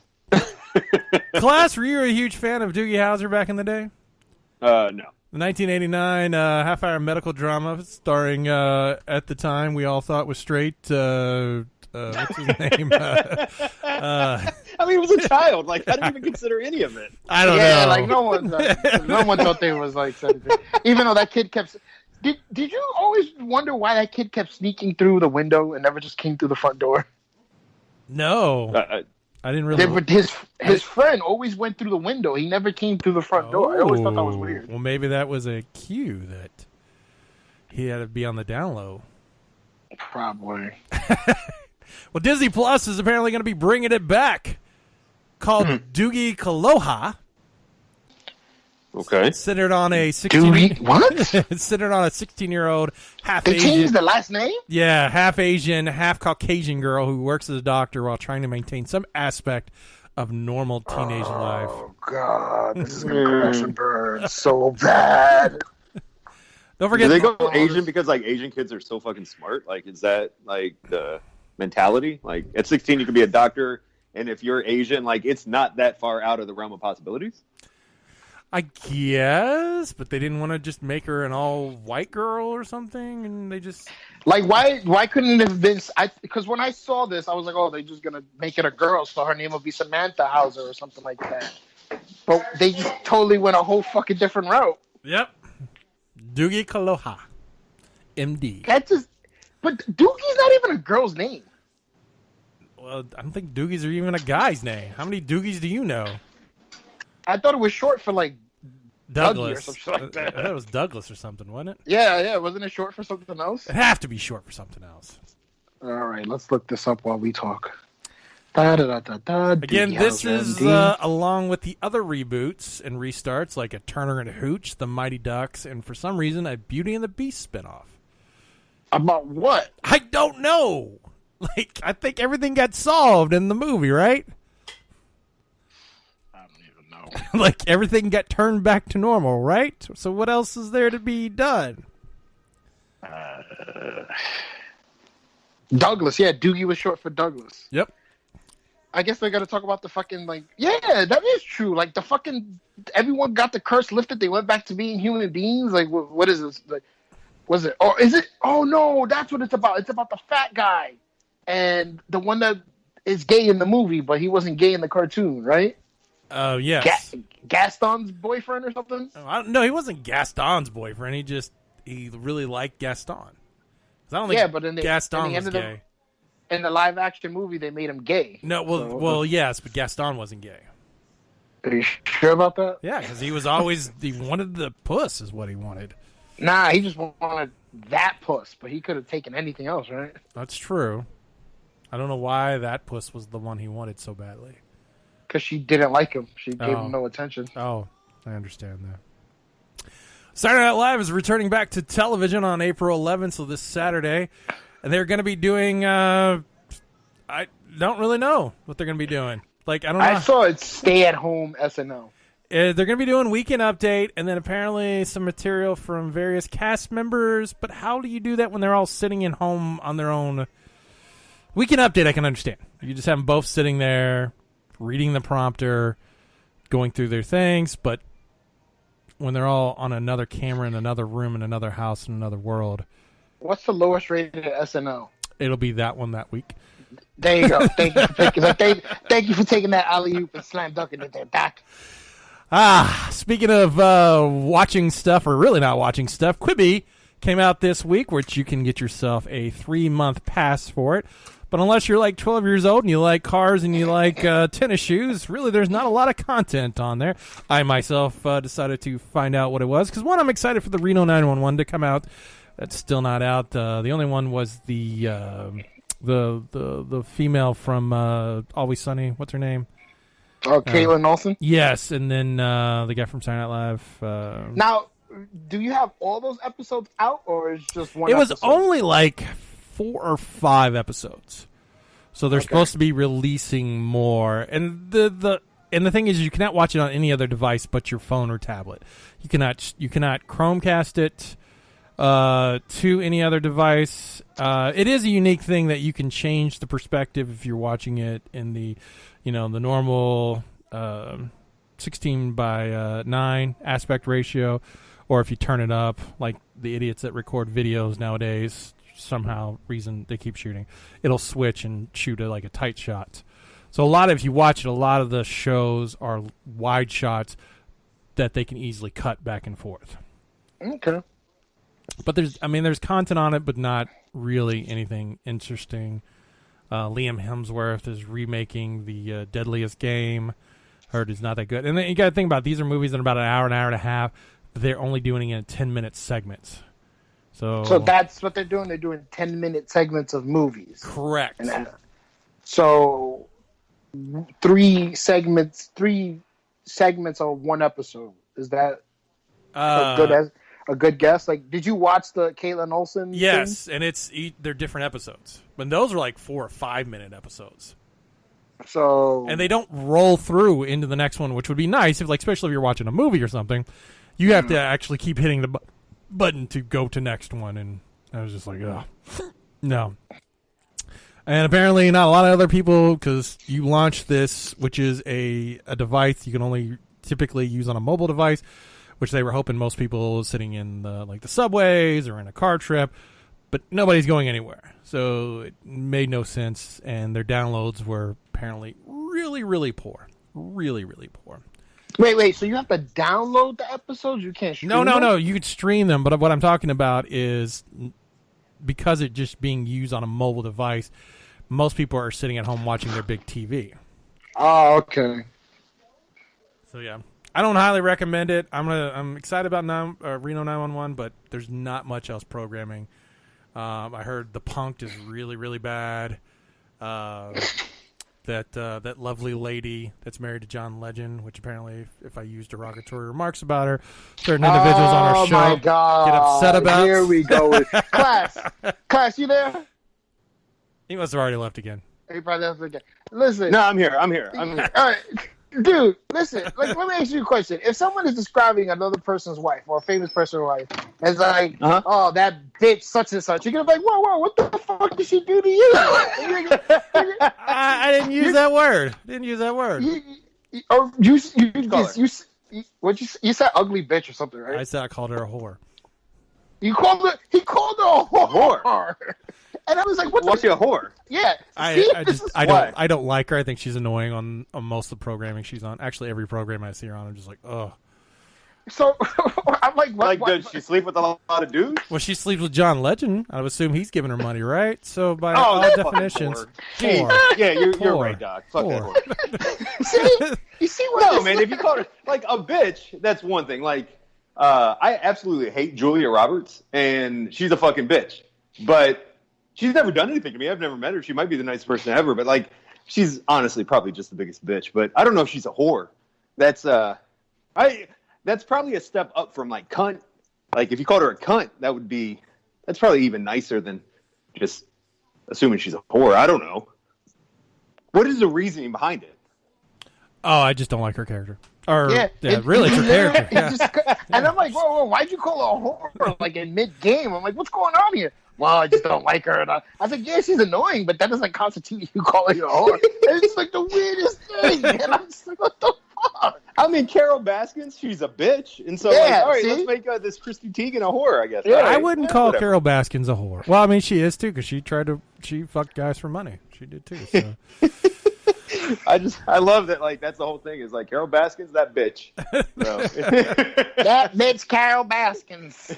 Class, were you a huge fan of Doogie Howser back in the day? No. The 1989 half-hour medical drama starring, at the time, we all thought was straight, what's his name? I mean, it was a child. Like, I didn't even consider any of it. I don't Yeah, know. like, no one thought they was, like, 17. Even though that kid kept... Did you always wonder why that kid kept sneaking through the window and never just came through the front door? No. I didn't really... His friend always went through the window. He never came through the front door. I always thought that was weird. Well, maybe that was a cue that he had to be on the down low. Probably. Well, Disney Plus is apparently going to be bringing it back, called Doogie Kaloha. Okay. Centered on a What? It's centered on a 16-year-old half They Asian. changed the last name? Yeah, half Asian, half Caucasian girl who works as a doctor while trying to maintain some aspect of normal teenage life. Oh, God. This is going to crash and burn so bad. Don't Do forget, they go Asian because, like, Asian kids are so fucking smart? Like, is that, like, the mentality? Like, at 16, you could be a doctor, and if you're Asian, like, it's not that far out of the realm of possibilities? I guess, but they didn't want to just make her an all-white girl or something, and they just... Like, why couldn't it have been... Because when I saw this, I was like, oh, they're just going to make it a girl, so her name will be Samantha Hauser or something like that. But they just totally went a whole fucking different route. Yep. Doogie Kaloha. MD. That just... But Doogie's not even a girl's name. Well, I don't think Doogies are even a guy's name. How many Doogies do you know? I thought it was short for, like, Douglas. Dougie or something like that. I thought it was Douglas or something, wasn't it? Yeah. Wasn't it short for something else? It'd have to be short for something else. All right, let's look this up while we talk. Again, this is along with the other reboots and restarts like a Turner and Hooch, The Mighty Ducks, and for some reason a Beauty and the Beast spinoff. About what? I don't know. Like, I think everything got solved in the movie, right? I don't even know. Like, everything got turned back to normal, right? So what else is there to be done? Douglas, yeah, Doogie was short for Douglas. Yep. I guess they got to talk about the fucking, like, yeah, that is true. Like, the fucking, everyone got the curse lifted. They went back to being human beings. Like, what is this? Like, was it, or is it, oh no, that's what it's about. It's about the fat guy and the one that is gay in the movie, but he wasn't gay in the cartoon, right? Oh, yes. Gaston's boyfriend or something? No, he wasn't Gaston's boyfriend. He really liked Gaston. 'Cause I don't think but in the Gaston was end of gay. In the live action movie, they made him gay. No, well, yes, but Gaston wasn't gay. Are you sure about that? Yeah, because he was always he wanted the puss, is what he wanted. Nah, he just wanted that puss, but he could have taken anything else, right? That's true. I don't know why that puss was the one he wanted so badly. Because she didn't like him. She gave him no attention. Oh, I understand that. Saturday Night Live is returning back to television on April 11th, so this Saturday. And they're going to be doing, I don't really know what they're going to be doing. Like, I don't know. I saw it stay-at-home SNL. They're going to be doing Weekend Update and then apparently some material from various cast members. But how do you do that when they're all sitting in home on their own? Weekend Update, I can understand. You just have them both sitting there, reading the prompter, going through their things. But when they're all on another camera in another room in another house in another world. What's the lowest rated SNL? It'll be that one that week. There you go. Thank you for taking that alley-oop and slam dunking it there back. Speaking of watching stuff, or really not watching stuff, Quibi came out this week, which you can get yourself a 3-month pass for it. But unless you're like 12 years old and you like cars and you like tennis shoes, really there's not a lot of content on there. I myself decided to find out what it was because, one, I'm excited for the Reno 911 to come out. That's still not out. The only one was the female from Always Sunny. What's her name? Oh, Caitlin Olsen? Yes, and then the guy from Saturday Night Live. Now, do you have all those episodes out, or is just one It was episode? only like 4 or 5 episodes. So they're supposed to be releasing more. And the thing is, you cannot watch it on any other device but your phone or tablet. You cannot Chromecast it. to any other device. It is a unique thing that you can change the perspective if you're watching it in the, the normal 16 by 9 aspect ratio, or if you turn it up, like the idiots that record videos nowadays, reason they keep shooting, it'll switch and shoot like a tight shot. So if you watch it, a lot of the shows are wide shots that they can easily cut back and forth. Okay. But there's content on it, but not really anything interesting. Liam Hemsworth is remaking the Deadliest Game. Heard it's not that good. And then you got to think about, these are movies that are about an hour and a half. But they're only doing it in 10-minute segments. So that's what they're doing. They're doing 10-minute segments of movies. Correct. So 3 segments on one episode. Is that a good guess? Like, did you watch the Caitlin Olsen? Yes, thing? and they're different episodes. But those are like 4 or 5 minute episodes. So, and they don't roll through into the next one, which would be nice especially if you're watching a movie or something. You have to actually keep hitting the button to go to next one, and I was just like, oh, no. And apparently not a lot of other people, because you launched this, which is a device you can only typically use on a mobile device, which they were hoping most people sitting in the subways or in a car trip, but nobody's going anywhere. So it made no sense, and their downloads were apparently really, really poor. Really, really poor. Wait, so you have to download the episodes? You can't stream them? No, you could stream them, but what I'm talking about is because it just being used on a mobile device, most people are sitting at home watching their big TV. Oh, okay. So yeah, I don't highly recommend it. I'm excited about Reno 911, but there's not much else programming. I heard The Punk'd is really, really bad. That lovely lady that's married to John Legend, which apparently, if I use derogatory remarks about her, certain individuals on our show my God. get upset about. Here we go. Class, you there? He must have already left again. He probably left again. Listen. No, I'm here. All right. Dude, listen. Let me ask you a question. If someone is describing another person's wife or a famous person's wife as like, oh, that bitch such and such, you're gonna be like, whoa, what the fuck did she do to you? I didn't use that word. You said ugly bitch or something, right? I said I called her a whore. He called her a whore. And I was like, "What's she a whore?" Yeah, I don't like her. I think she's annoying on most of the programming she's on. Actually, every program I see her on, I'm just like, ugh. So I'm like, what? Does she sleep with a lot of dudes? Well, she sleeps with John Legend. I would assume he's giving her money, right? So by all definitions, yeah, you're right, Doc. Fuck that whore. You see what? No, man. If you call her like a bitch, that's one thing. Like, I absolutely hate Julia Roberts, and she's a fucking bitch, but. She's never done anything to me. I've never met her. She might be the nicest person ever, but like, she's honestly probably just the biggest bitch. But I don't know if she's a whore. That's probably a step up from like cunt. Like if you called her a cunt, that's probably even nicer than just assuming she's a whore. I don't know. What is the reasoning behind it? Oh, I just don't like her character. Really, it's her character. Yeah. And I'm like, whoa, why'd you call her a whore like in mid-game? I'm like, what's going on here? Well, I just don't like her. And I was like, yeah, she's annoying, but that doesn't constitute you calling her a whore. And it's like the weirdest thing. And I'm just like, what the fuck? I mean, Carol Baskins, she's a bitch. And so, all right, let's make this Christy Teigen a whore, I guess. Yeah, right. I wouldn't call Carol Baskins a whore. Well, I mean, she is, too, because she fucked guys for money. She did, too. So. I love that, like, that's the whole thing is, like, Carol Baskins, that bitch. So. That bitch Carol Baskins.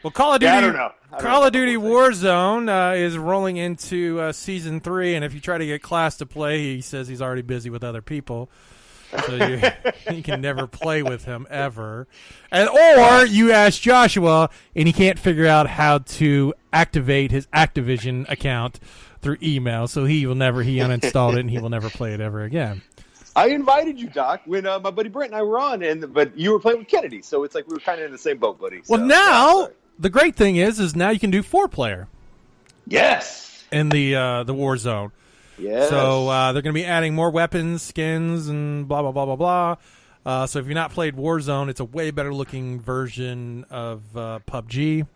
Well, Call of Duty, I don't know. Call of Duty Warzone is rolling into Season 3, and if you try to get Class to play, he says he's already busy with other people. So you can never play with him ever. Or you ask Joshua, and he can't figure out how to activate his Activision account through email, so he uninstalled it, and he will never play it ever again. I invited you, Doc, when my buddy Brent and I were on, but you were playing with Kennedy, so it's like we were kind of in the same boat, buddy. Well, now the great thing is now you can do 4-player. Yes. In the Warzone. Yes. So they're going to be adding more weapons, skins, and blah blah blah blah blah. So if you've not played Warzone, it's a way better looking version of PUBG.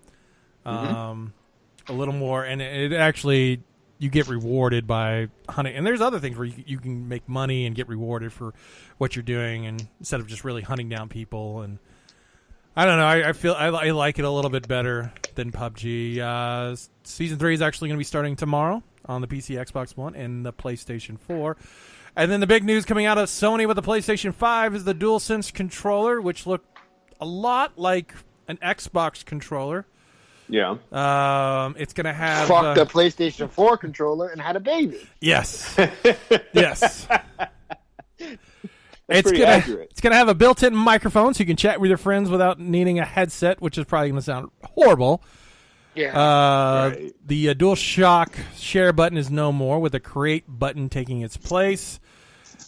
A little more, and it actually, you get rewarded by hunting. And there's other things where you can make money and get rewarded for what you're doing, and instead of just really hunting down people. And I don't know, I feel I like it a little bit better than PUBG. Season 3 is actually going to be starting tomorrow on the PC, Xbox One, and the PlayStation 4. And then the big news coming out of Sony with the PlayStation 5 is the DualSense controller, which looked a lot like an Xbox controller. Yeah. It's going to have... Fuck the PlayStation 4 controller and had a baby. Yes. Yes. It's accurate. It's going to have a built-in microphone so you can chat with your friends without needing a headset, which is probably going to sound horrible. Yeah. Right. The DualShock share button is no more, with the create button taking its place.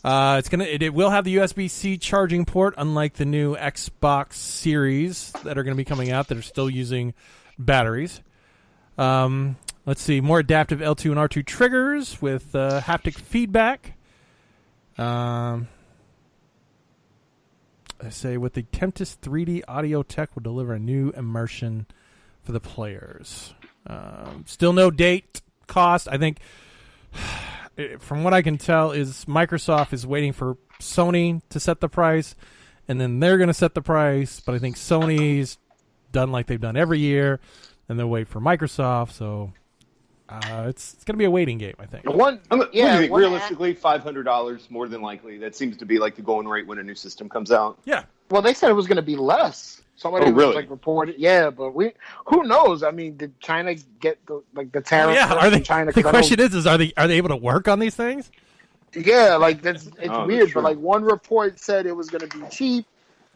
It will have the USB-C charging port, unlike the new Xbox Series that are going to be coming out that are still using batteries. Let's see, more adaptive L2 and R2 triggers with haptic feedback. I say with the Tempest 3D audio tech will deliver a new immersion for the players. Still no date, cost. I think, from what I can tell, is Microsoft is waiting for Sony to set the price, and then they're going to set the price. But I think Sony's done like they've done every year, and they'll wait for Microsoft. So it's going to be a waiting game, I think. What do you think? Realistically, $500 more than likely. That seems to be like the going rate when a new system comes out. Yeah. Well, they said it was going to be less. Somebody really? was like reported. Yeah, but who knows? I mean, did China get the tariff? Are they? China? The question is are they able to work on these things? Yeah, like it's Oh, weird. that's true. But like one report said it was going to be cheap.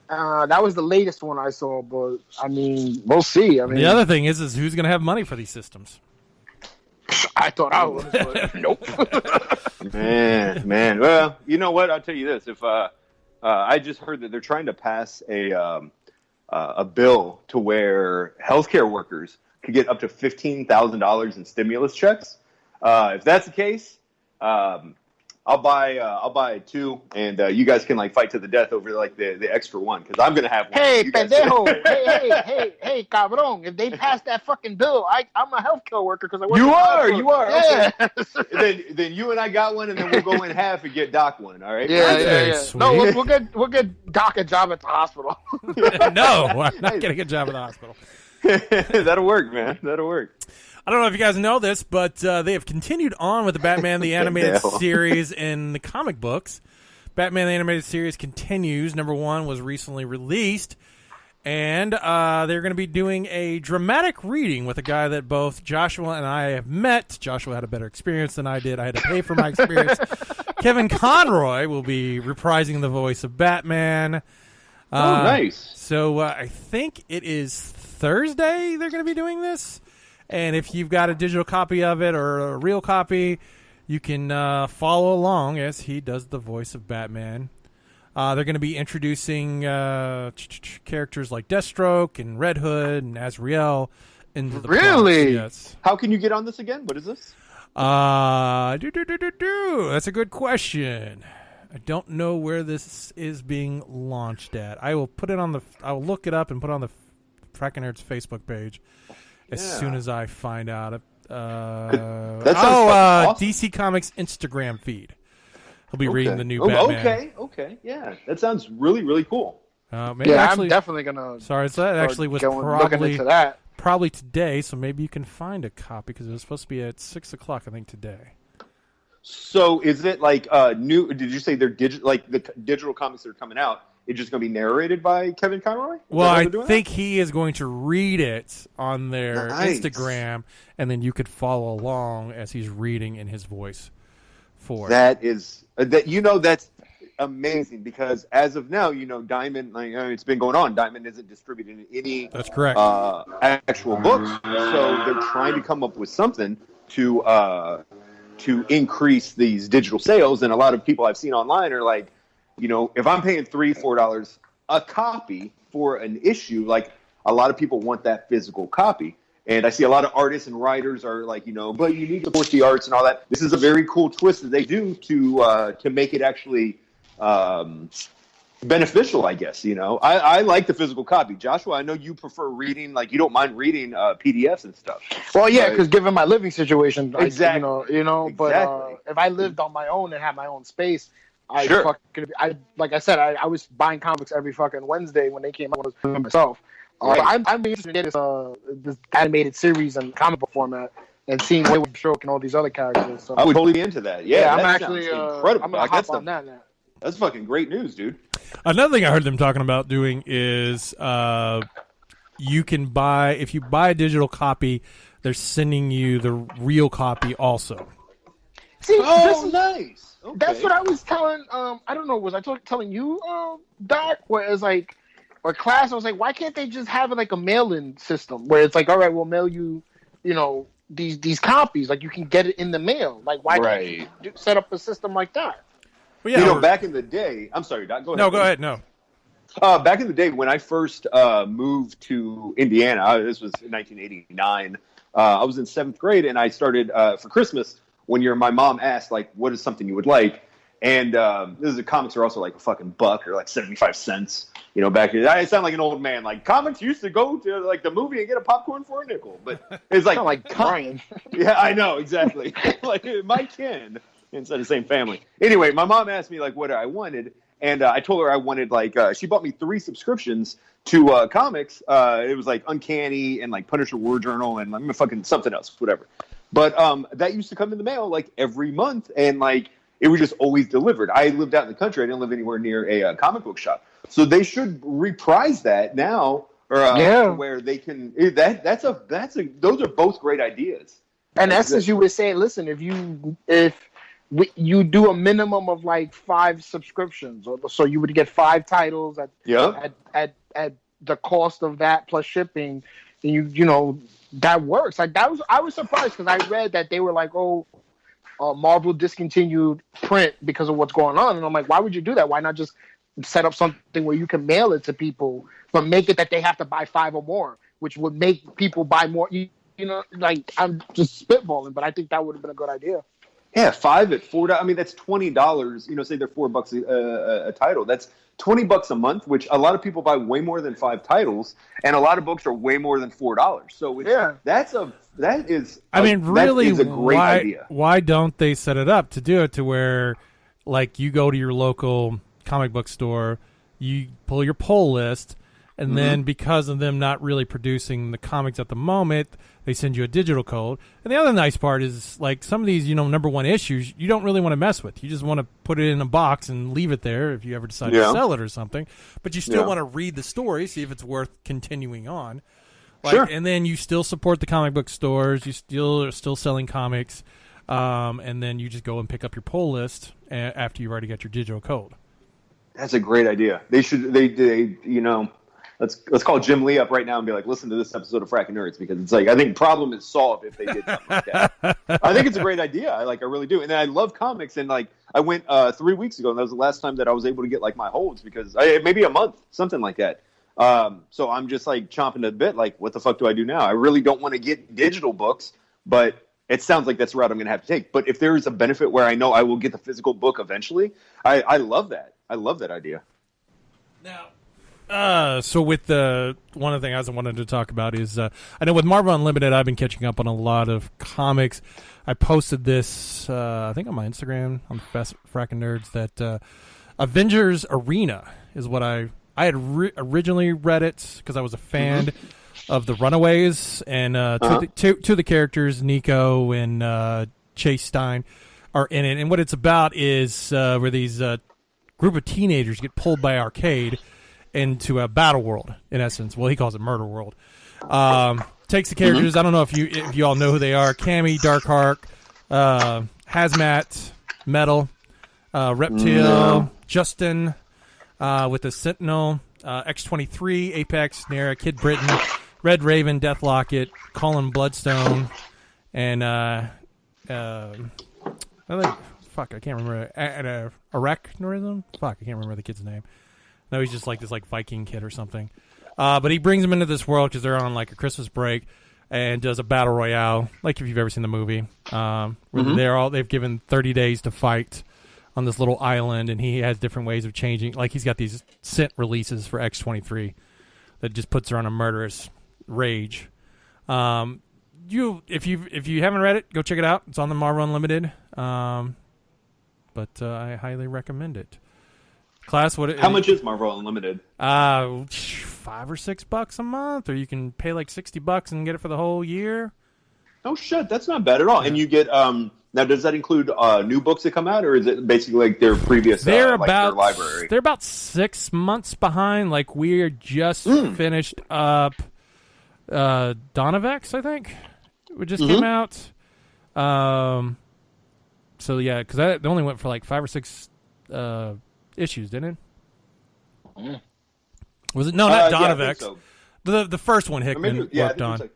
That was the latest one I saw. But I mean, we'll see. I mean, The other thing is who's going to have money for these systems? I thought I was, but nope. Man. Well, you know what? I'll tell you this. If I just heard that they're trying to pass a bill to where healthcare workers could get up to $15,000 in stimulus checks. If that's the case, I'll buy two, and you guys can like fight to the death over like the extra one, because I'm gonna have one. Hey, You guys- pendejo. hey, cabrón. If they pass that fucking bill, I'm a healthcare worker because I work. You in are. hospital. Okay. Yeah. then you and I got one, and then we'll go in half and get Doc one. All right. very sweet. No, we'll get Doc a job at the hospital. No, I'm not getting a job in the hospital. That'll work, man. That'll work. I don't know if you guys know this, but they have continued on with the Batman the Animated Series in the comic books. Batman the Animated Series continues. Number 1 was recently released, and they're going to be doing a dramatic reading with a guy that both Joshua and I have met. Joshua had a better experience than I did. I had to pay for my experience. Kevin Conroy will be reprising the voice of Batman. Nice. So I think it is Thursday they're going to be doing this. And if you've got a digital copy of it or a real copy, you can follow along as he does the voice of Batman. They're going to be introducing characters like Deathstroke and Red Hood and Azrael into the Really? plots. Yes. How can you get on this again? What is this? That's a good question. I don't know where this is being launched at. I will put it on I'll look it up and put it on the Frackin' Nerds Facebook page as soon as I find out. That sounds awesome. DC Comics Instagram feed. He'll be reading the new Batman. Okay. Yeah, that sounds really, really cool. Maybe I'm definitely gonna. Sorry, so that actually was looking into that. probably today. So maybe you can find a copy because it was supposed to be at 6:00, I think, today. So is it like new? Did you say they're like the digital comics that are coming out? It's just going to be narrated by Kevin Conroy? Well, I think he is going to read it on their Nice. Instagram, and then you could follow along as he's reading in his voice for it. That is that's amazing, because as of now, Diamond, it's been going on. Diamond isn't distributing any That's correct. actual books, so they're trying to come up with something to increase these digital sales. And a lot of people I've seen online are like, if I'm paying $3-4 a copy for an issue, like a lot of people want that physical copy. And I see a lot of artists and writers are like, but you need to support the arts and all that. This is a very cool twist that they do to make it actually beneficial, I guess. I like the physical copy. Joshua, I know you prefer reading, like you don't mind reading PDFs and stuff. Well, yeah, because given my living situation, Exactly. But if I lived on my own and had my own space, like I said, I was buying comics every fucking Wednesday when they came out with myself. Right. I'm interested in this animated series and comic book format and seeing Wayward Stroke and all these other characters. So I would totally be into that. Yeah, I'm that actually incredible. I'm gonna hop on that now. That's fucking great news, dude. Another thing I heard them talking about doing is you can buy, if you buy a digital copy, they're sending you the real copy also. See, nice. Okay. That's what I was telling. I don't know. Was I telling you, Doc? Where it's like, or class? I was like, why can't they just have it like a mail-in system where it's like, all right, we'll mail you, these copies. Like you can get it in the mail. Like why can't you set up a system like that? Well, yeah, back in the day. I'm sorry, Doc. Go ahead. No, go ahead. No. Back in the day when I first moved to Indiana, this was in 1989. I was in 7th grade, and I started for Christmas. One year, my mom asked, like, what is something you would like? And the comics are also like a fucking $1 or like 75 cents. Back here, I sound like an old man. Like comics used to go to like the movie and get a popcorn for a nickel, but it's like crying. Yeah, I know exactly. Like my kin inside the same family. Anyway, my mom asked me like what I wanted, and I told her I wanted like she bought me 3 subscriptions to comics. It was like Uncanny and like Punisher War Journal and like fucking something else, whatever. But that used to come in the mail like every month, and like it was just always delivered. I lived out in the country. I didn't live anywhere near a comic book shop, so they should reprise that now, or where they can. Those are both great ideas. In essence, you would say, listen, if you do a minimum of like 5 subscriptions, so you would get 5 titles at the cost of that plus shipping, and that works. Like I was surprised because I read that they were like, Marvel discontinued print because of what's going on, and I'm like, why would you do that? Why not just set up something where you can mail it to people, but make it that they have to buy 5 or more, which would make people buy more. Like I'm just spitballing, but I think that would have been a good idea. Yeah, 5 at $4. I mean, that's $20. Say they're $4 a title. That's $20 a month, which a lot of people buy way more than 5 titles, and a lot of books are way more than $4. So that is a great idea. Why don't they set it up to do it to where, like, you go to your local comic book store, you pull your pull list, and then because of them not really producing the comics at the moment, they send you a digital code. And the other nice part is, like, some of these, number 1 issues, you don't really want to mess with. You just want to put it in a box and leave it there if you ever decide to sell it or something. But you still want to read the story, see if it's worth continuing on. Sure. And then you still support the comic book stores. You are still selling comics. And then you just go and pick up your pull list after you've already got your digital code. That's a great idea. Let's call Jim Lee up right now and be like, listen to this episode of Frackin' Nerds, because it's like I think problem is solved if they did something like that. I think it's a great idea. I really do. And then I love comics, and like I went 3 weeks ago, and that was the last time that I was able to get like my holds, because maybe a month, something like that. So I'm just like chomping at the bit, like what the fuck do I do now? I really don't want to get digital books, but it sounds like that's the route I'm going to have to take. But if there is a benefit where I know I will get the physical book eventually, I love that. I love that idea. Now, so with one of the things I wanted to talk about is I know with Marvel Unlimited, I've been catching up on a lot of comics. I posted this, I think on my Instagram, on Frackin' Nerds, that Avengers Arena is what I had originally read it because I was a fan of the Runaways, and two of the characters, Nico and Chase Stein, are in it. And what it's about is where these group of teenagers get pulled by Arcade into a battle world, in essence. Well, he calls it Murder World. Takes the characters. I don't know if you all know who they are. Cammy, Darkhawk, Hazmat, Metal, Reptile, Justin, with the Sentinel, X-23, Apex, Nera, Kid Britain, Red Raven, Death Locket, Colin Bloodstone, and I can't remember. Arachnorism? Fuck, I can't remember the kid's name. No, he's just like this Viking kid or something. But he brings them into this world because they're on like a Christmas break and does a battle royale, like if you've ever seen the movie. Where they've given 30 days to fight on this little island, and he has different ways of changing. Like he's got these scent releases for X-23 that just puts her on a murderous rage. If you haven't read it, go check it out. It's on the Marvel Unlimited. But I highly recommend it. Class, how much is Marvel Unlimited? $5 or $6 a month, or you can pay like $60 and get it for the whole year. Oh shit, that's not bad at all. And you get now. Does that include new books that come out, or is it basically like their previous? They're like about their library. They're about 6 months behind. Like we're just finished up Donovex, I think. It just came out. So yeah, because they only went for like 5 or 6 issues, didn't it? Was it? No, not Donovex. So. The first one Hickman worked on.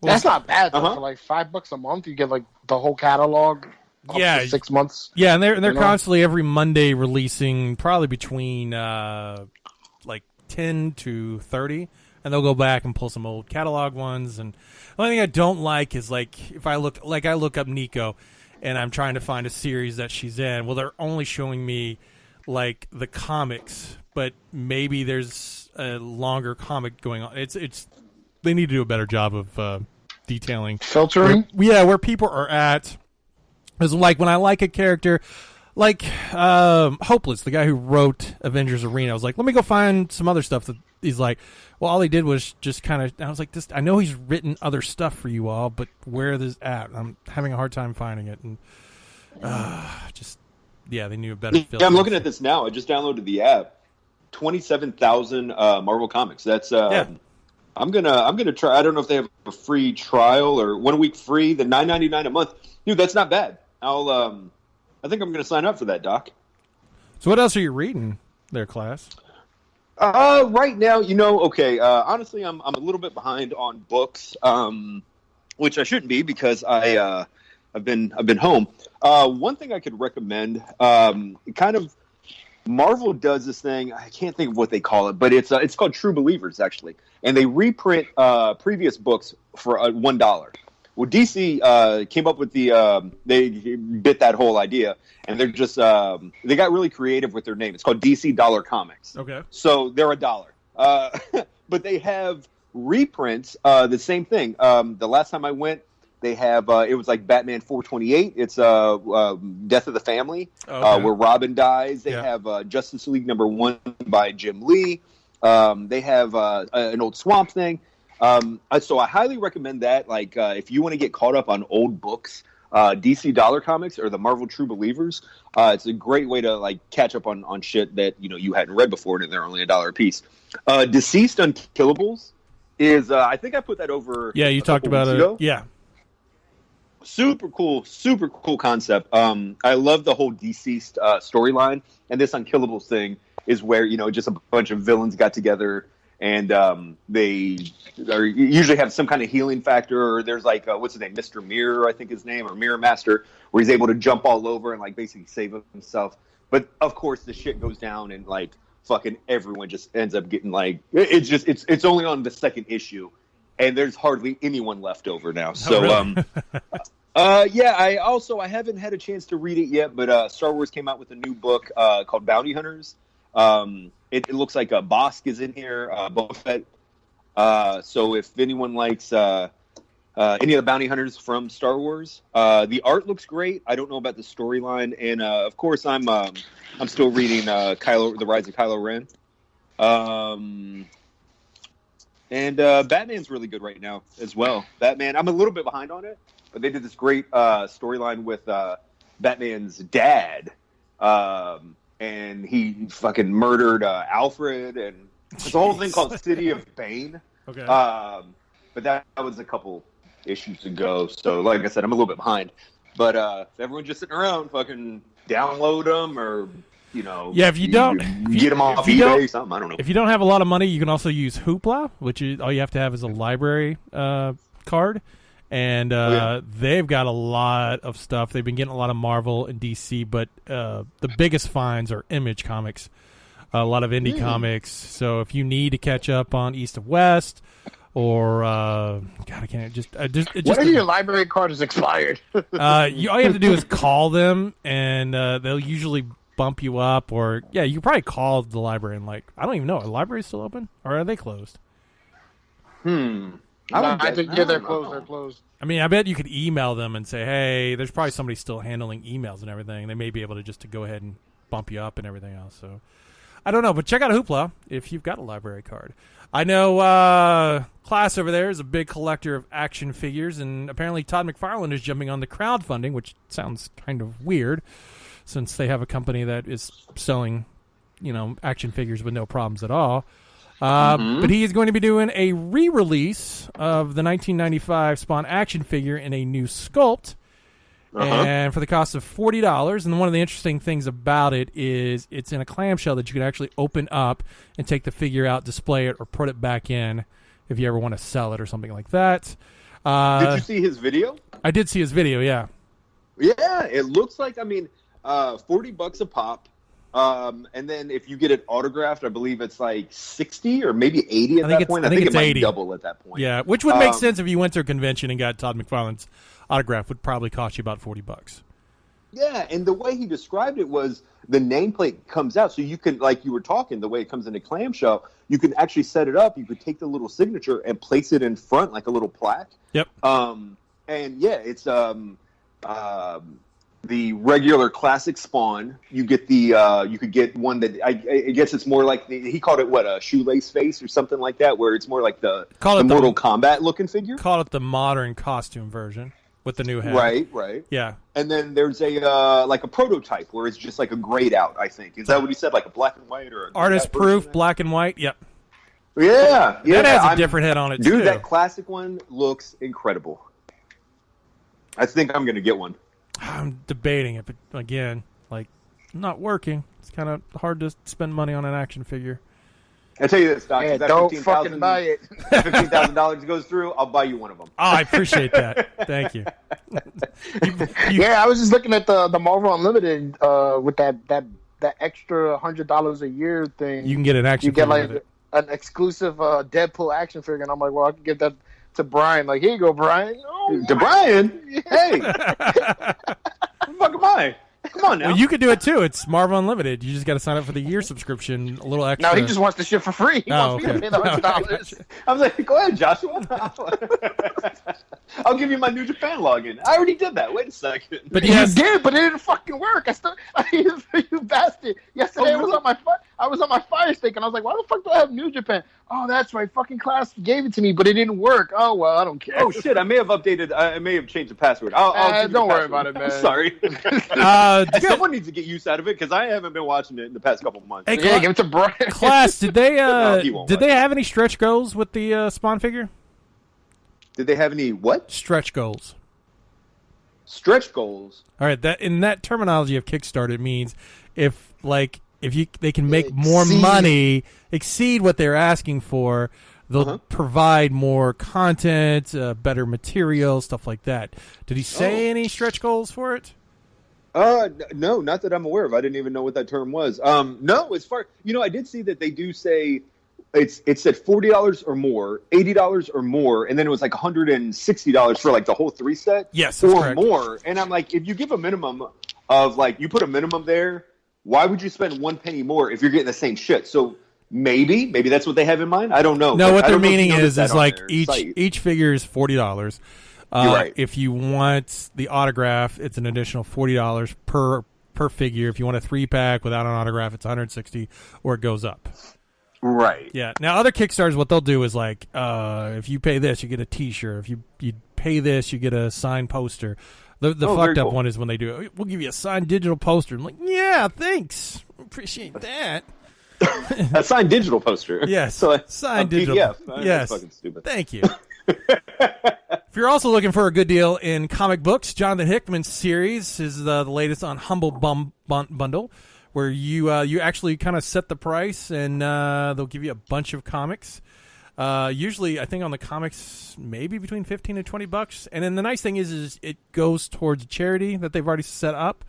That's not bad though. For like $5 a month, you get like the whole catalog. Up to 6 months. Yeah, and they're constantly every Monday releasing probably between like 10 to 30, and they'll go back and pull some old catalog ones. And the only thing I don't like is like if I look up Nico, and I'm trying to find a series that she's in. Well, they're only showing me like the comics, but maybe there's a longer comic going on. It's they need to do a better job of detailing, filtering. Where people are at. Because like when I like a character, like Hopeless, the guy who wrote Avengers Arena, I was like, let me go find some other stuff that he's like. Well, all he did was just kind of. I was like, I know he's written other stuff for you all, but where is this at? I'm having a hard time finding it, and they need a better. Yeah, I'm looking at this now. I just downloaded the app. 27,000 Marvel comics. That's I'm gonna try. I don't know if they have a free trial or 1 week free. The $9.99 a month, dude. That's not bad. I think I'm gonna sign up for that, Doc. So what else are you reading there, Class? Right now, honestly, I'm a little bit behind on books, which I shouldn't be because I've been home. One thing I could recommend, Marvel does this thing. I can't think of what they call it, but it's called True Believers actually, and they reprint previous books for $1. Well, DC came up with they bit that whole idea, and they're just they got really creative with their name. It's called DC Dollar Comics. Okay. So they're $1, but they have reprints. The same thing. The last time I went, they have it was like Batman 428. It's Death of the Family, where Robin dies. They have Justice League #1 by Jim Lee. They have an old Swamp Thing. So I highly recommend that. Like, if you want to get caught up on old books, DC Dollar Comics or the Marvel True Believers, it's a great way to like catch up on shit that you hadn't read before, and they're only $1 a piece. Deceased Unkillables is I think I put that over. Yeah, you talked about it. Ago. Yeah, super cool concept. I love the whole Deceased storyline, and this Unkillables thing is where just a bunch of villains got together. And they usually have some kind of healing factor, or there's like, what's his name? Mr. Mirror, I think his name, or Mirror Master, where he's able to jump all over and like basically save himself. But of course the shit goes down and like fucking everyone just ends up getting like, it's only on the second issue and there's hardly anyone left over now. So, really? I haven't had a chance to read it yet, but Star Wars came out with a new book called Bounty Hunters. It looks like a Bosk is in here, Boba Fett. So if anyone likes any of the bounty hunters from Star Wars, the art looks great. I don't know about the storyline, and of course I'm still reading The Rise of Kylo Ren. And Batman's really good right now as well. Batman, I'm a little bit behind on it, but they did this great storyline with Batman's dad. And he fucking murdered Alfred, and it's a whole thing called City of Bane. Okay. But that was a couple issues ago, so like I said, I'm a little bit behind. But if everyone's just sitting around, fucking download them, or if you don't get them off eBay, something. I don't know. If you don't have a lot of money, you can also use Hoopla, which is all you have to have is a library card. And they've got a lot of stuff. They've been getting a lot of Marvel and DC, but the biggest finds are Image Comics, a lot of indie comics. So if you need to catch up on East of West, or God, I can't just. It What just if your library card is expired? all you have to do is call them, and they'll usually bump you up. Or you probably call the library and I don't even know. Are libraries still open, or are they closed? I think they're closed. They're closed. I mean, I bet you could email them and say, "Hey, there's probably somebody still handling emails and everything. They may be able to go ahead and bump you up and everything else." So, I don't know, but check out Hoopla if you've got a library card. I know Class over there is a big collector of action figures, and apparently Todd McFarlane is jumping on the crowdfunding, which sounds kind of weird, since they have a company that is selling, action figures with no problems at all. But he is going to be doing a re-release of the 1995 Spawn action figure in a new sculpt, and for the cost of $40. And one of the interesting things about it is it's in a clamshell that you can actually open up and take the figure out, display it, or put it back in if you ever want to sell it or something like that. Did you see his video? I did see his video, yeah. Yeah, it looks like, $40 a pop. And then if you get it autographed, I believe it's like 60 or maybe 80 at that point. I think it might 80. double at that point. Yeah, which would make sense if you went to a convention and got Todd McFarlane's autograph. Would probably cost you about $40. Yeah, and the way he described it was the nameplate comes out, so you can, like you were talking, the way it comes in a clamshell, you can actually set it up. You could take the little signature and place it in front like a little plaque. Yep. And yeah, it's the regular classic Spawn. You get the you could get one that I guess it's more like he called it a shoelace face or something like that, where it's more like the Mortal Kombat looking figure. Call it the modern costume version with the new head. Right. Yeah. And then there's a like a prototype where it's just like a grayed out. I think is that what he said, like a black and white or artist proof black and white. Yep. Yeah. That has a different head on it, dude. Too. That classic one looks incredible. I think I'm gonna get one. I'm debating it, but again, not working. It's kind of hard to spend money on an action figure. I tell you this, Doc. Yeah, don't fucking buy it. $15,000 goes through, I'll buy you one of them. Oh, I appreciate that. Thank you. Yeah, I was just looking at the Marvel Unlimited with that extra $100 a year thing. You can get an action figure with it. An exclusive Deadpool action figure, and I'm like, well, I can give that to Brian. Like, here you go, Brian. Oh, to Brian? Hey. What the fuck am I? Come on now. Well, you could do it too. It's Marvel Unlimited. You just got to sign up for the year subscription. A little extra. No, he just wants the shit for free. He wants me to pay the $100. I was like, go ahead, Joshua. I'll give you my New Japan login. I already did that. Wait a second. But you did, but it didn't fucking work. You bastard. Yesterday I was on my Fire Stick, and I was like, why the fuck do I have New Japan? Oh, that's right. Fucking Class gave it to me, but it didn't work. Oh, well, I don't care. Oh, shit. I may have updated. I may have changed the password. I'll don't worry about it, man. I'm sorry. Someone needs to get use out of it because I haven't been watching it in the past couple of months. Hey, give it to Brian. Class, did they did they have any stretch goals with the Spawn figure? Did they have any what? Stretch goals. Stretch goals. All right, that in that terminology of Kickstarter, it means if they can make more money, exceed what they're asking for, they'll provide more content, better material, stuff like that. Did he say any stretch goals for it? No, not that I'm aware of. I didn't even know what that term was. No, as far I did see that they do say it said $40 or more, $80 or more, and then it was like $160 for like the whole 3 set. Yes, or correct. more. And I'm like, if you give a minimum of you put a minimum there, why would you spend 1 penny more if you're getting the same shit? So maybe that's what they have in mind. I don't know. No, what I their don't know if meaning you noticed is that on like their each site. figure is $40. You're right. If you want the autograph, it's an additional $40 per figure. If you want a 3-pack without an autograph, it's $160, or it goes up. Right. Yeah. Now, other Kickstarters, what they'll do is if you pay this, you get a T-shirt. If you pay this, you get a signed poster. The fucked up one is when they do, we'll give you a signed digital poster. I'm like, yeah, thanks. Appreciate that. A signed digital poster. Yes. So signed a digital. PDF. Yes. That's fucking stupid. Thank you. If you're also looking for a good deal in comic books, Jonathan Hickman's series is the latest on Humble Bundle, where you actually kind of set the price, and they'll give you a bunch of comics. Usually, I think on the comics, maybe between $15 and $20. And then the nice thing is it goes towards charity that they've already set up,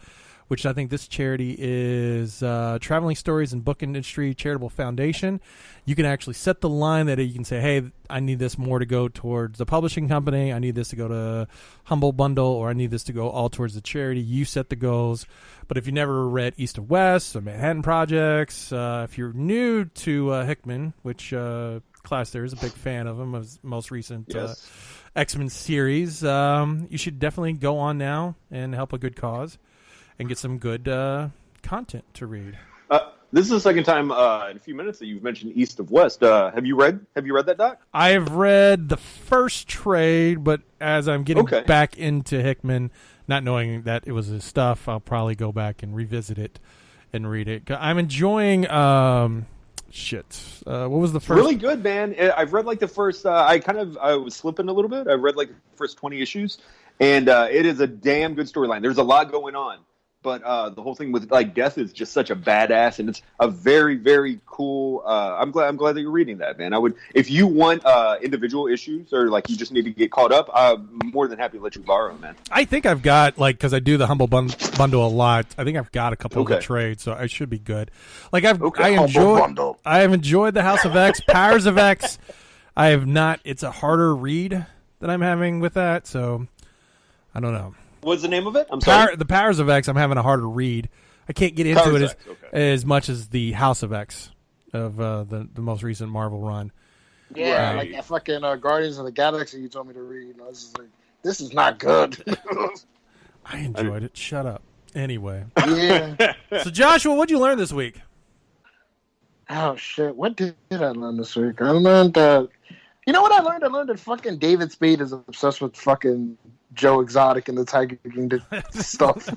which I think this charity is Traveling Stories and Book Industry Charitable Foundation. You can actually set the line that you can say, hey, I need this more to go towards the publishing company. I need this to go to Humble Bundle, or I need this to go all towards the charity. You set the goals. But if you never read East of West or Manhattan Projects, if you're new to Hickman, which Class there is a big fan of him, of his most recent X-Men series, you should definitely go on now and help a good cause and get some good content to read. This is the second time in a few minutes that you've mentioned East of West. Have you read that, Doc? I have read the first trade, but as I'm getting back into Hickman, not knowing that it was his stuff, I'll probably go back and revisit it and read it. I'm enjoying what was the first? Really good, man. I've read like the first. I was slipping a little bit. I've read like the first 20 issues, and it is a damn good storyline. There's a lot going on, but the whole thing with like Death is just such a badass, and it's a very, very cool. I'm glad that you're reading that, man. I would, if you want individual issues or like you just need to get caught up, I'm more than happy to let you borrow, man. I think I've got, like, because I do the Humble Bundle a lot, I think I've got a couple of the trades, so I should be good. Like I have enjoyed the House of X, Powers of X. I have not. It's a harder read that I'm having with that, so I don't know. What's the name of it? I'm sorry. The Powers of X, I'm having a harder read. I can't get into it as much as the House of X of the most recent Marvel run. Yeah, like that fucking Guardians of the Galaxy you told me to read. I was just like, this is not good. I enjoyed it. Shut up. Anyway. Yeah. So, Joshua, what'd you learn this week? Oh, shit. What did I learn this week? I learned that... You know what I learned? I learned that fucking David Spade is obsessed with fucking Joe Exotic and the Tiger King stuff.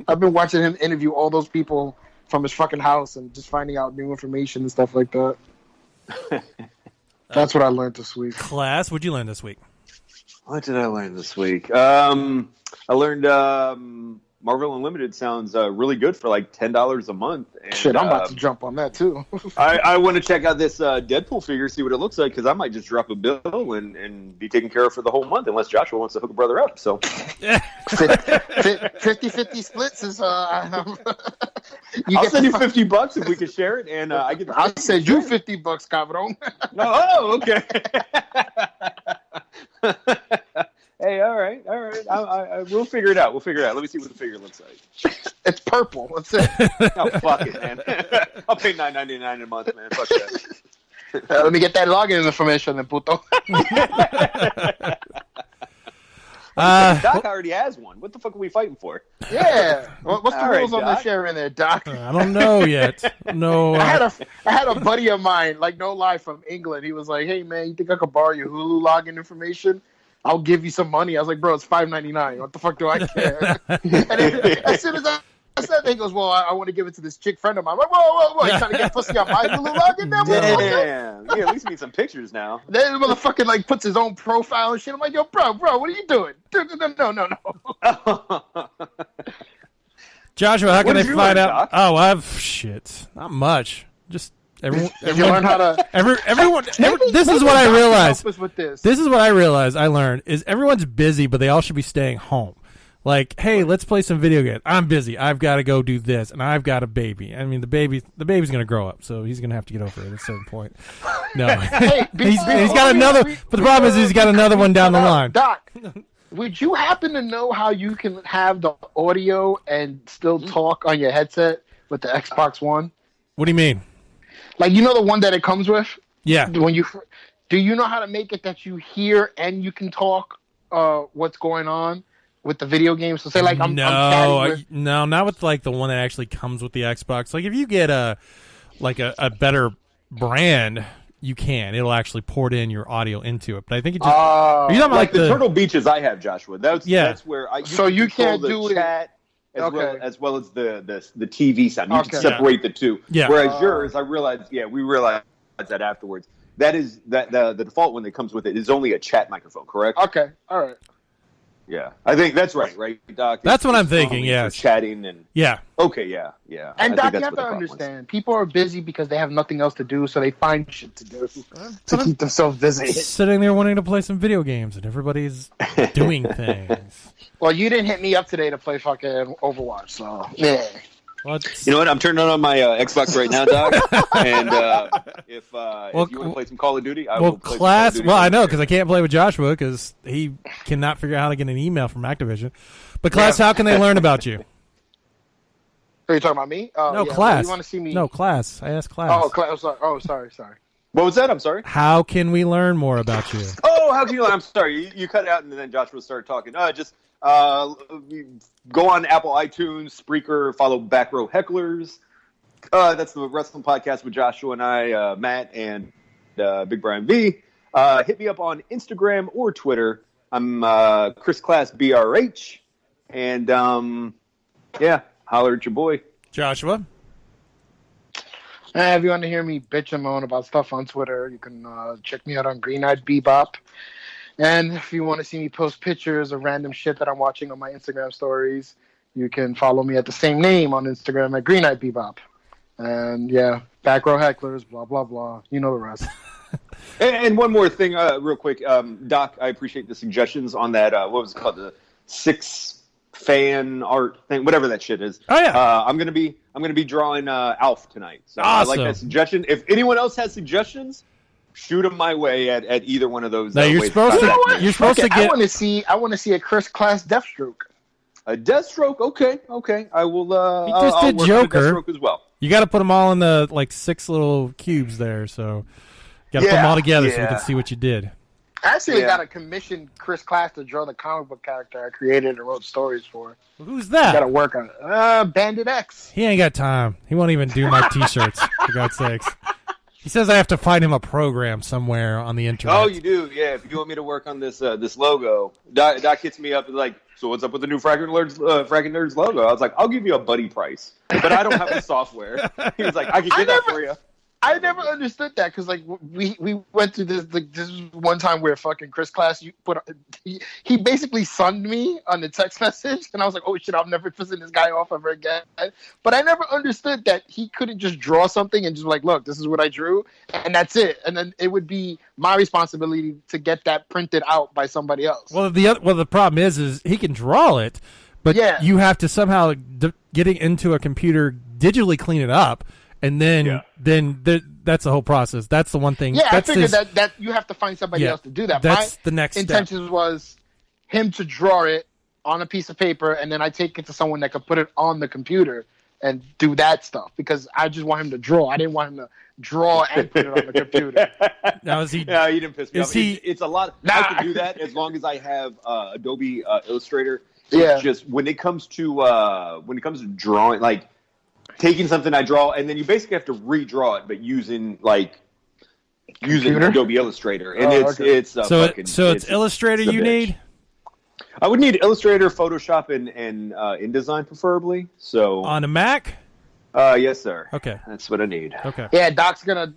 I've been watching him interview all those people from his fucking house and just finding out new information and stuff like that. That's what I learned this week. Class, what'd you learn this week? What did I learn this week? I learned Marvel Unlimited sounds really good for like $10 a month. And, shit, I'm about to jump on that too. I want to check out this Deadpool figure, see what it looks like, because I might just drop a bill and be taken care of for the whole month, unless Joshua wants to hook a brother up. So 50-50 splits is. I'll send you $50 if we can share it, and I get. I'll send you $50, cabron. Oh, okay. Hey, all right. We'll figure it out. Let me see what the figure looks like. It's purple. That's it. Oh, fuck it, man. I'll pay $9.99 a month, man. Fuck that. Let me get that login information, then, puto. Doc already has one. What the fuck are we fighting for? Yeah. What's the rules on the share in there, Doc? I don't know yet. No. I had a buddy of mine, like no lie, from England. He was like, "Hey man, you think I could borrow your Hulu login information? I'll give you some money." I was like, "Bro, it's $5.99. What the fuck do I care?" And then, as soon as I said that, he goes, "Well, I want to give it to this chick friend of mine." I'm like, whoa! You trying to get pussy on my Hulu login now? Damn. You at least need some pictures now. Then the motherfucker like puts his own profile and shit. I'm like, "Yo, bro, what are you doing?" No. Joshua, how can they find out? Doc? Oh, not much. Just everyone. You learn how to. Everyone. This is what I realized. This is what I realized. I learned is everyone's busy, but they all should be staying home. Like, hey, let's play some video games. I'm busy. I've got to go do this, and I've got a baby. I mean, the baby's going to grow up, so he's going to have to get over it at a certain point. No, hey, he's got another. But the problem is he's got another one down the line. Doc, would you happen to know how you can have the audio and still talk on your headset with the Xbox One? What do you mean? Like, you know the one that it comes with? Yeah. Do you know how to make it that you hear and you can talk what's going on with the video game? So say like I'm not with like the one that actually comes with the Xbox. Like if you get a better brand, you can. It'll actually port in your audio into it. But I think it just are you talking like the Turtle Beaches I have, Joshua. That's where you can't do chat as well as the TV sound. You can separate the two. Yeah. Whereas yours, we realized that afterwards. That is the default one that comes with it is only a chat microphone, correct? Okay. All right. Yeah. I think that's right, Doc? That's what I'm It's thinking, phone, yes. it's chatting and Yeah. okay, yeah. And I Doc, think you that's have what to the problem was. understand, people are busy because they have nothing else to do, so they find shit to do to keep themselves busy. Sitting there wanting to play some video games, and everybody's doing things. Well, you didn't hit me up today to play fucking Overwatch, so yeah. Well, it's- You know what? I'm turning on my Xbox right now, Doc. And if you want to play some Call of Duty, I well, will play some Call of class. Duty Well, I right know here. because I can't play with Joshua because he cannot figure out how to get an email from Activision. But class, how can they learn about you? Are you talking about me? No, yeah, class. You want to see me? No, class. I asked class. Oh, class. Sorry. What was that? I'm sorry. How can we learn more about you? Oh, how can you? I'm sorry. You cut it out, and then Joshua started talking. Just go on Apple iTunes, Spreaker, follow Back Row Hecklers. That's the wrestling podcast with Joshua and I, Matt, and Big Brian V. Hit me up on Instagram or Twitter. I'm Chris Class BRH, and holler at your boy. Joshua. If you want to hear me bitch and moan about stuff on Twitter, you can check me out on Green Eyed Bebop. And if you want to see me post pictures of random shit that I'm watching on my Instagram stories, you can follow me at the same name on Instagram at Green Eyed Bebop. And yeah, Back Row Hecklers, blah, blah, blah. You know the rest. And one more thing, real quick. Doc, I appreciate the suggestions on that, what was it called? The 6 fan art thing, whatever that shit is. Oh, yeah. I'm gonna be drawing Alf tonight. So Awesome. I like that suggestion. If anyone else has suggestions, shoot them my way at either one of those. Now you're ways. supposed You know to. what? You're supposed Okay, to get. I want to see a Chris Class Deathstroke. A Deathstroke. Okay. I will. He just I'll did work Joker. on Deathstroke as well. You got to put them all in the 6 little cubes there. So got to put them all together so we yeah. can see what you did. I actually Yeah. got to commission Chris Class to draw the comic book character I created and wrote stories for. Who's Got to that? work on it. Bandit X. He ain't got time. He won't even do my T-shirts. For God's sakes. He says I have to find him a program somewhere on the internet. Oh, you do? Yeah. If you want me to work on this this logo, Doc hits me up and like, so what's up with the new Fracking Nerds logo? I was like, I'll give you a buddy price, but I don't have the software. He was like, I can get that for you. I never understood that because like we went through this. Like, this was one time where fucking Chris Class he basically sunned me on the text message, and I was like, oh shit, I'm never pissing this guy off ever again. But I never understood that he couldn't just draw something and just like, look, this is what I drew, and that's it. And then it would be my responsibility to get that printed out by somebody else. Well, the problem is he can draw it, but Yeah. you have to somehow getting into a computer digitally clean it up, and then that's the whole process. That's the one thing. Yeah, I that's figured his- that you have to find somebody Yeah, else to do that. that's My the next step. intention was him to draw it on a piece of paper, and then I take it to someone that could put it on the computer and do that stuff because I just want him to draw. I didn't want him to draw and put it on the computer. Now is he? No, you didn't piss me Is off. he- It's a lot. Nah. I can do that as long as I have Adobe Illustrator. Yeah. It's just when it comes to drawing, like taking something I draw, and then you basically have to redraw it, but using Computer? Adobe Illustrator, and Oh, it's okay. it's So fucking, it's Illustrator it's a you bitch. need. I would need Illustrator, Photoshop, and InDesign preferably. So On a Mac? yes, sir. Okay. That's what I need. Okay. Yeah, Doc's gonna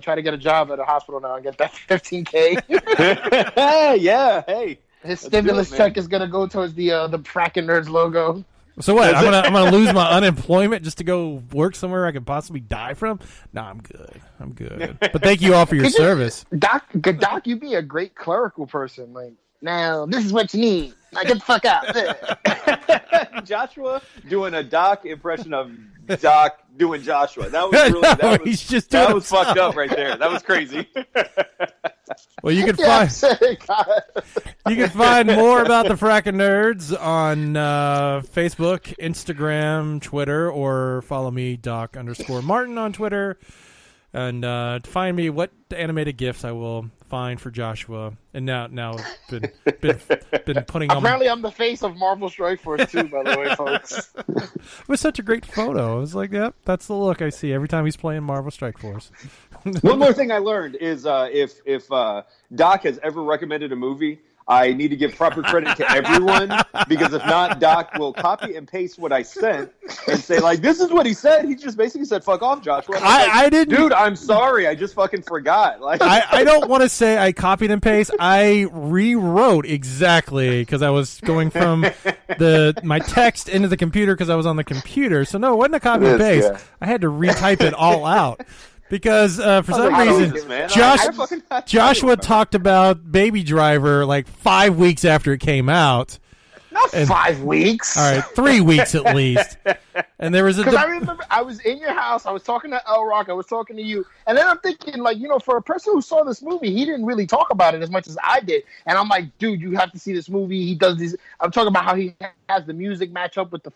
try to get a job at a hospital now and get that $15K. Yeah. Hey. His Let's do stimulus it, man. check is gonna go towards the Fracking Nerds logo. So what? I'm gonna lose my unemployment just to go work somewhere I could possibly die from? No, I'm good. I'm good. But thank you all for your Could you- service. Doc, you'd be a great clerical person. Like, now this is what you need. Now get the fuck out. Joshua doing a Doc impression of Doc doing Joshua. That was really that He's was, just doing that was fucked himself. up right there. That was crazy. Well, you can Yeah, find God. you can find more about the Frackin' Nerds on Facebook, Instagram, Twitter, or follow me Doc_Martin on Twitter, and find me what animated gifs I will find for Joshua. And now been putting on. Apparently, I'm the face of Marvel Strike Force too. By the way, folks. It was such a great photo. I was like, yep, that's the look I see every time he's playing Marvel Strike Force. One more thing I learned is if Doc has ever recommended a movie, I need to give proper credit to everyone because if not, Doc will copy and paste what I sent and say, like, this is what he said. He just basically said, fuck off, Joshua. I didn't. Dude, I'm sorry. I just fucking forgot. Like, I don't want to say I copied and pasted. I rewrote exactly because I was going from my text into the computer because I was on the computer. So, no, it wasn't a copy and paste. Yeah. I had to retype it all out. Because for some like, reason, Jesus, man. Joshua talked about Baby Driver like 5 weeks after it came out. Not 5 weeks. All right, 3 weeks at least. And there was Because I remember I was in your house. I was talking to El Rock. I was talking to you. And then I'm thinking, like, for a person who saw this movie, he didn't really talk about it as much as I did. And I'm like, dude, you have to see this movie. He does these. I'm talking about how he has the music match up with the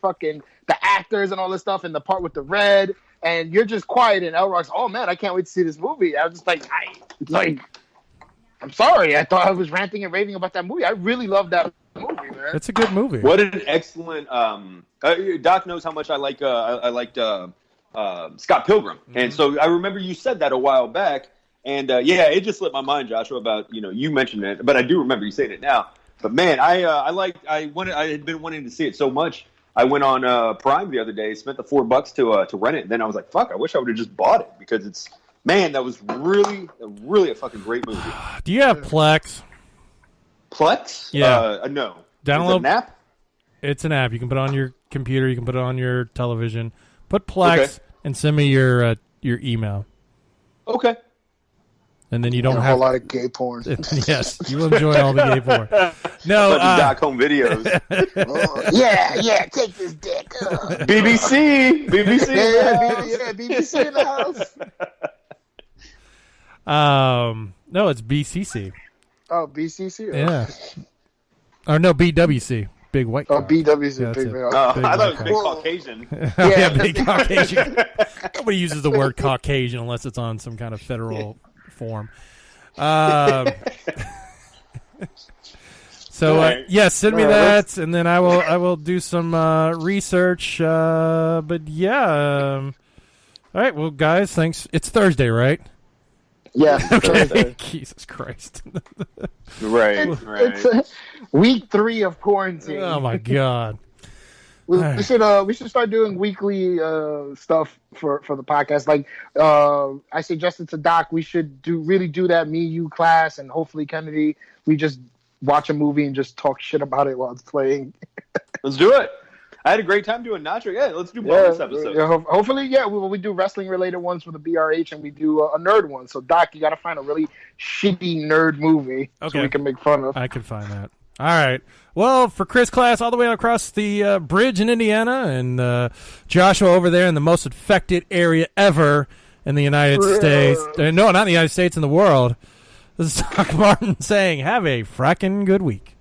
actors and all this stuff and the part with the red. And you're just quiet, and El Rock's, oh man, I can't wait to see this movie. I was just like, I'm sorry. I thought I was ranting and raving about that movie. I really love that movie, man. It's a good movie. What an excellent. Doc knows how much I liked Scott Pilgrim, and so I remember you said that a while back, and it just slipped my mind, Joshua. About you mentioned it, but I do remember you saying it now. But man, I had been wanting to see it so much. I went on Prime the other day, spent the $4 to rent it, and then I was like, "Fuck! I wish I would have just bought it because that was really a fucking great movie." Do you have Plex? Plex? Yeah. No. Download Is it an app? It's an app. You can put it on your computer. You can put it on your television. Put Plex and send me your email. Okay. And then you don't a have whole lot of gay porn. Yes, you will enjoy all the gay porn. No, Doc home videos. Yeah, take this dick. BBC. BBC in the house. No, it's BCC. Oh, BCC. Yeah. Or no, BWC. Big white. Oh, cock. BWC. Yeah, that's Big it. man. I thought it was white big cock. Caucasian. Yeah, big Caucasian. Nobody uses the word Caucasian unless it's on some kind of federal form. So send me that, and then I will do some research. But yeah, all right. Well, guys, thanks. It's Thursday, right? Yeah. Okay. Jesus Christ. Right. It's week 3 of quarantine. Oh my God. We should start doing weekly stuff for the podcast. Like I suggested to Doc, we should do that. Me, you, class, and hopefully Kennedy. We just watch a movie and just talk shit about it while it's playing. Let's do it. I had a great time doing Nacho. Yeah, let's do bonus episodes. Yeah, hopefully, we do wrestling related ones for the BRH, and we do a nerd one. So Doc, you got to find a really shitty nerd movie so we can make fun of. I can find that. All right. Well, for Chris Class all the way across the bridge in Indiana, and Joshua over there in the most affected area ever in the United States. No, not in the United States, in the world. This is Doc Martin saying, have a fracking good week.